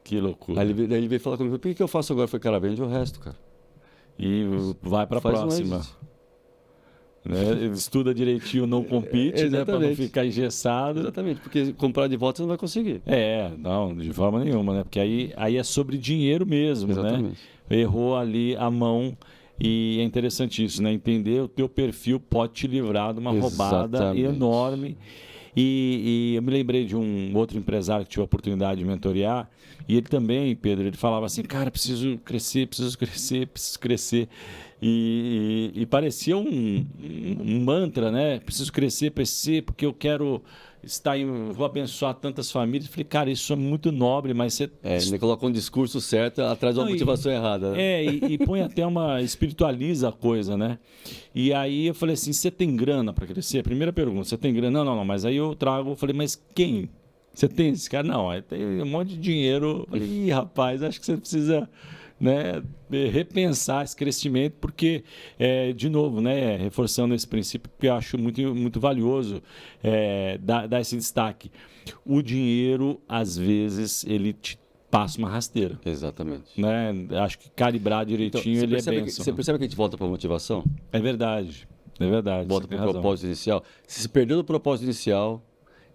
Que loucura. Daí ele veio falar comigo, por que eu faço agora? Eu falei, cara, vende o resto, cara. E vai para a Faz próxima. mais. Né? Estuda direitinho, não compete, né? Para não ficar engessado. Exatamente, porque comprar de volta você não vai conseguir. Não, de forma nenhuma, né? Porque aí é sobre dinheiro mesmo, Exatamente. né? Errou ali a mão e é interessante isso, né? Entender o teu perfil pode te livrar de uma roubada Exatamente. enorme. E eu me lembrei de um outro empresário que tive a oportunidade de mentorear, e ele também, Pedro, ele falava assim, cara, preciso crescer. E parecia um mantra, né? Preciso crescer, porque eu quero vou abençoar tantas famílias. Eu falei, cara, isso é muito nobre, mas você... Ele coloca um discurso certo atrás de uma motivação errada. Né? E põe até espiritualiza a coisa, né? E aí eu falei assim, você tem grana para crescer? Primeira pergunta, você tem grana? Não, mas aí eu falei, mas quem? Você tem esse cara? Não, aí tem um monte de dinheiro. Eu falei, ih, rapaz, acho que você precisa... né, repensar esse crescimento, porque, de novo, né, reforçando esse princípio, que eu acho muito, muito valioso dar esse destaque. O dinheiro, às vezes, ele te passa uma rasteira. Exatamente. Né? Acho que calibrar direitinho, ele é bênção. Você percebe que a gente volta para a motivação? É verdade. Volta para o propósito inicial. Se você perdeu o propósito inicial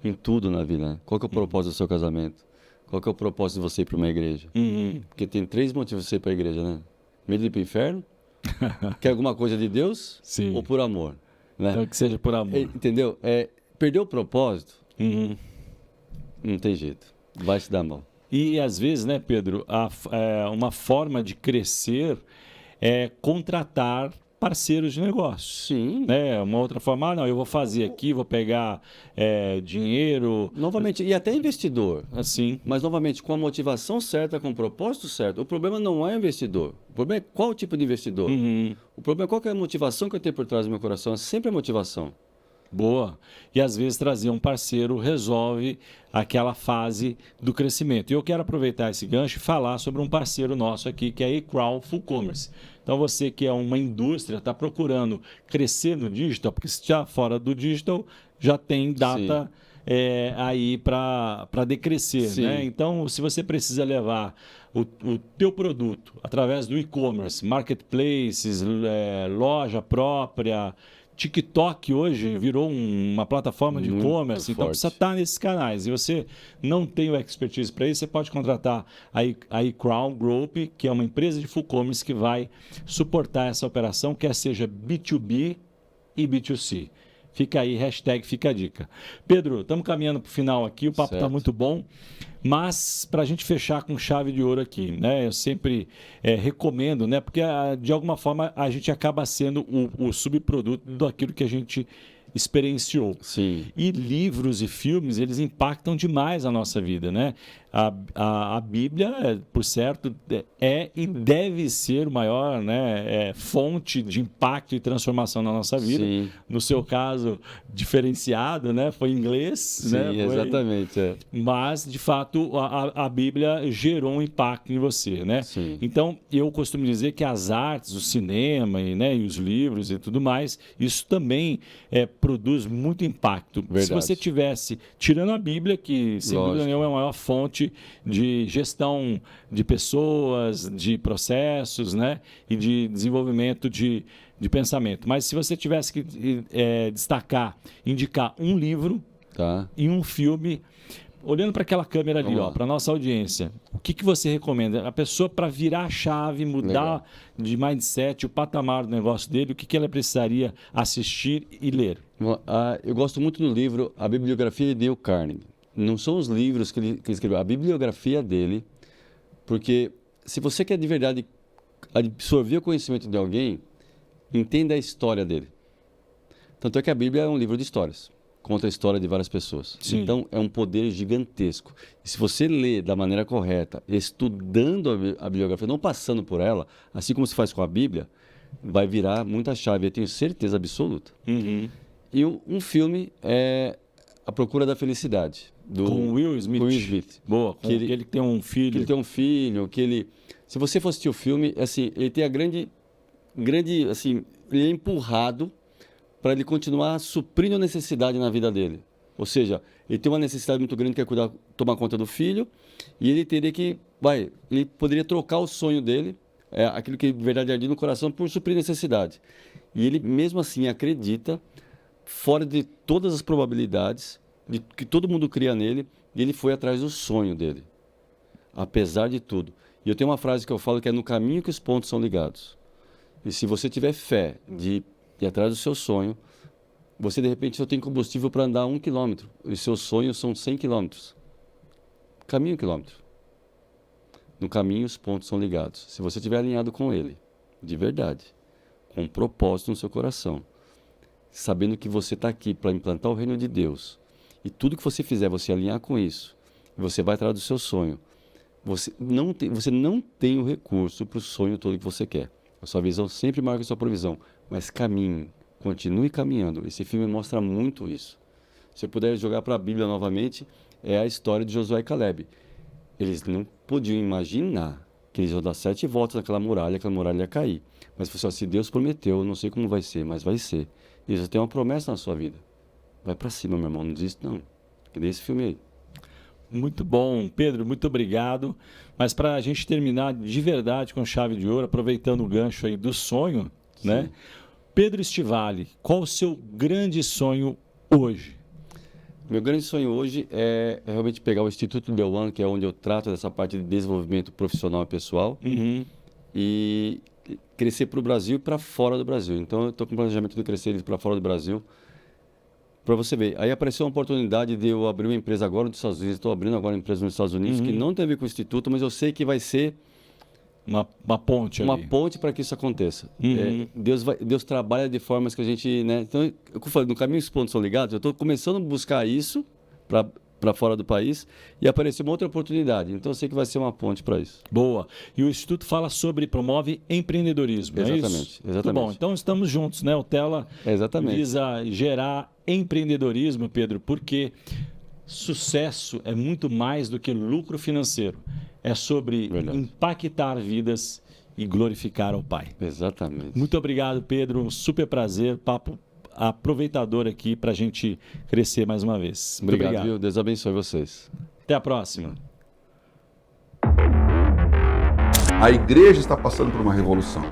em tudo na vida, né? Qual que é o propósito do seu casamento? Qual que é o propósito de você ir para uma igreja? Porque tem 3 motivos de você ir para a igreja, né? Medo de ir para o inferno, quer alguma coisa de Deus. Sim. Ou por amor. Né? Então que seja por amor. Entendeu? Perdeu o propósito, não tem jeito. Vai se dar mal. E às vezes, né, Pedro, uma forma de crescer é contratar parceiros de negócio. Sim. Né? Uma outra forma, não, eu vou fazer aqui, vou pegar dinheiro. Novamente, e até investidor. Assim. Mas, novamente, com a motivação certa, com o propósito certo. O problema não é o investidor. O problema é qual tipo de investidor. O problema é qual que é a motivação que eu tenho por trás do meu coração. É sempre a motivação. Boa. E às vezes trazer um parceiro resolve aquela fase do crescimento. E eu quero aproveitar esse gancho e falar sobre um parceiro nosso aqui, que é a eCrowd Full Commerce. Então você que é uma indústria, está procurando crescer no digital, porque se está fora do digital, já tem data aí para decrescer. Né? Então, se você precisa levar o teu produto através do e-commerce, marketplaces, loja própria... TikTok hoje virou uma plataforma de e-commerce, então precisa estar nesses canais. E você não tem o expertise para isso, você pode contratar a eCrowd Group, que é uma empresa de full commerce que vai suportar essa operação, quer seja B2B e B2C. Fica aí, fica a dica. Pedro, estamos caminhando para o final aqui, o papo está muito bom, mas para a gente fechar com chave de ouro aqui, né? Eu sempre recomendo, né? Porque de alguma forma a gente acaba sendo o subproduto daquilo que a gente experienciou. Sim. E livros e filmes, eles impactam demais a nossa vida, né? A Bíblia, por certo, e deve ser o maior, né, fonte de impacto e transformação na nossa vida. Sim. No seu caso, diferenciado, né? Foi em inglês. Sim, né? Exatamente. Mas, de fato, a Bíblia gerou um impacto em você, né? Sim. Então, eu costumo dizer que as artes, o cinema e os livros e tudo mais, isso também produz muito impacto. Verdade. Se você tivesse, tirando a Bíblia, que sem dúvida nenhuma é a maior fonte de gestão de pessoas, de processos, né? E de desenvolvimento de pensamento. Mas se você tivesse que indicar um livro e um filme, olhando para aquela câmera ali, para a nossa audiência, o que você recomenda? A pessoa, para virar a chave, mudar de mindset, o patamar do negócio dele, o que ela precisaria assistir e ler? Eu gosto muito do livro A Bibliografia de Dale Carnegie. Não são os livros que ele escreveu, a bibliografia dele, porque se você quer de verdade absorver o conhecimento de alguém, entenda a história dele. Tanto é que a Bíblia é um livro de histórias, conta a história de várias pessoas. Sim. Então é um poder gigantesco. E se você lê da maneira correta, estudando a bibliografia, não passando por ela, assim como se faz com a Bíblia, vai virar muita chave, eu tenho certeza absoluta. E um filme é A Procura da Felicidade. Com Will Smith. Boa, com ele tem um filho. Que ele tem um filho, se você for assistir o filme, assim, ele tem a grande, assim, ele é empurrado para ele continuar suprindo a necessidade na vida dele. Ou seja, ele tem uma necessidade muito grande que é cuidar, tomar conta do filho, e ele teria que, ele poderia trocar o sonho dele, aquilo que de verdade ardia no coração, por suprir necessidade. E ele mesmo assim acredita, fora de todas as probabilidades, de que todo mundo cria nele, e ele foi atrás do sonho dele, apesar de tudo. E eu tenho uma frase que eu falo que é: no caminho que os pontos são ligados. E se você tiver fé de ir atrás do seu sonho, você de repente só tem combustível para andar 1 quilômetro, e seus sonhos são 100 quilômetros. Caminho 1 quilômetro. No caminho os pontos são ligados. Se você estiver alinhado com ele, de verdade, com um propósito no seu coração, sabendo que você está aqui para implantar o reino de Deus, e tudo que você fizer, você alinhar com isso, e você vai atrás do seu sonho, você não tem o recurso para o sonho todo que você quer. A sua visão sempre marca a sua provisão, mas caminhe, continue caminhando. Esse filme mostra muito isso. Se eu puder jogar para a Bíblia novamente, é a história de Josué e Caleb. Eles não podiam imaginar que eles iam dar 7 voltas naquela muralha, aquela muralha ia cair. Mas se Deus prometeu, eu não sei como vai ser, mas vai ser. E Deus tem uma promessa na sua vida. Vai para cima, meu irmão, não desiste não. Que nem esse filme aí. Muito bom, Pedro, muito obrigado. Mas para a gente terminar de verdade com chave de ouro, aproveitando o gancho aí do sonho, né? Pedro Stivali, qual o seu grande sonho hoje? Meu grande sonho hoje é realmente pegar o Instituto The One, que é onde eu trato dessa parte de desenvolvimento profissional e pessoal, e crescer para o Brasil e para fora do Brasil. Então, eu estou com o planejamento de crescer para fora do Brasil, para você ver. Aí apareceu uma oportunidade de eu abrir uma empresa agora nos Estados Unidos. Estou abrindo agora uma empresa nos Estados Unidos, que não tem a ver com o Instituto, mas eu sei que vai ser uma ponte uma ali. ponte para que isso aconteça. Deus trabalha de formas que a gente, né? Então, eu falei, no caminho os pontos são ligados. Eu estou começando a buscar isso para fora do país, e apareceu uma outra oportunidade. Então eu sei que vai ser uma ponte para isso. Boa. E o Instituto promove empreendedorismo, Exatamente, é isso? exatamente. Muito bom. Então estamos juntos, né? O Tela visa gerar empreendedorismo, Pedro, porque sucesso é muito mais do que lucro financeiro. É sobre impactar vidas e glorificar ao Pai. Exatamente. Muito obrigado, Pedro. Um super prazer. Papo aproveitador aqui para a gente crescer mais uma vez. Muito obrigado. Viu? Deus abençoe vocês. Até a próxima. A igreja está passando por uma revolução.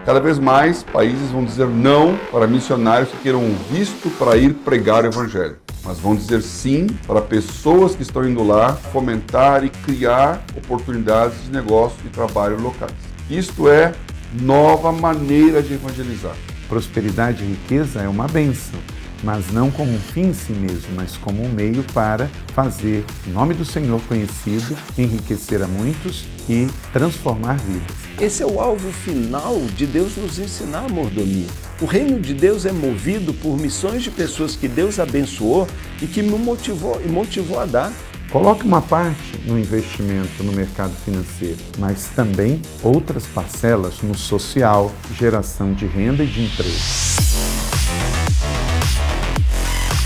Cada vez mais países vão dizer não para missionários que queiram um visto para ir pregar o evangelho, mas vão dizer sim para pessoas que estão indo lá fomentar e criar oportunidades de negócio e trabalho locais. Isto é nova maneira de evangelizar. Prosperidade e riqueza é uma bênção, mas não como um fim em si mesmo, mas como um meio para fazer o nome do Senhor conhecido, enriquecer a muitos e transformar vidas. Esse é o alvo final de Deus nos ensinar a mordomia. O reino de Deus é movido por missões de pessoas que Deus abençoou e que me motivou a dar. Coloque uma parte no investimento no mercado financeiro, mas também outras parcelas no social, geração de renda e de emprego.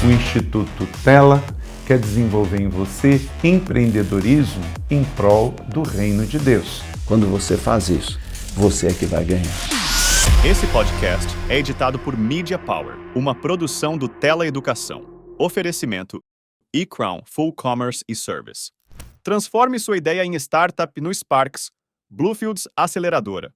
O Instituto Tela quer desenvolver em você empreendedorismo em prol do reino de Deus. Quando você faz isso, você é que vai ganhar. Esse podcast é editado por Media Power, uma produção do Tela Educação. Oferecimento eCrown Full Commerce e Service. Transforme sua ideia em startup no Sparks, Bluefields Aceleradora.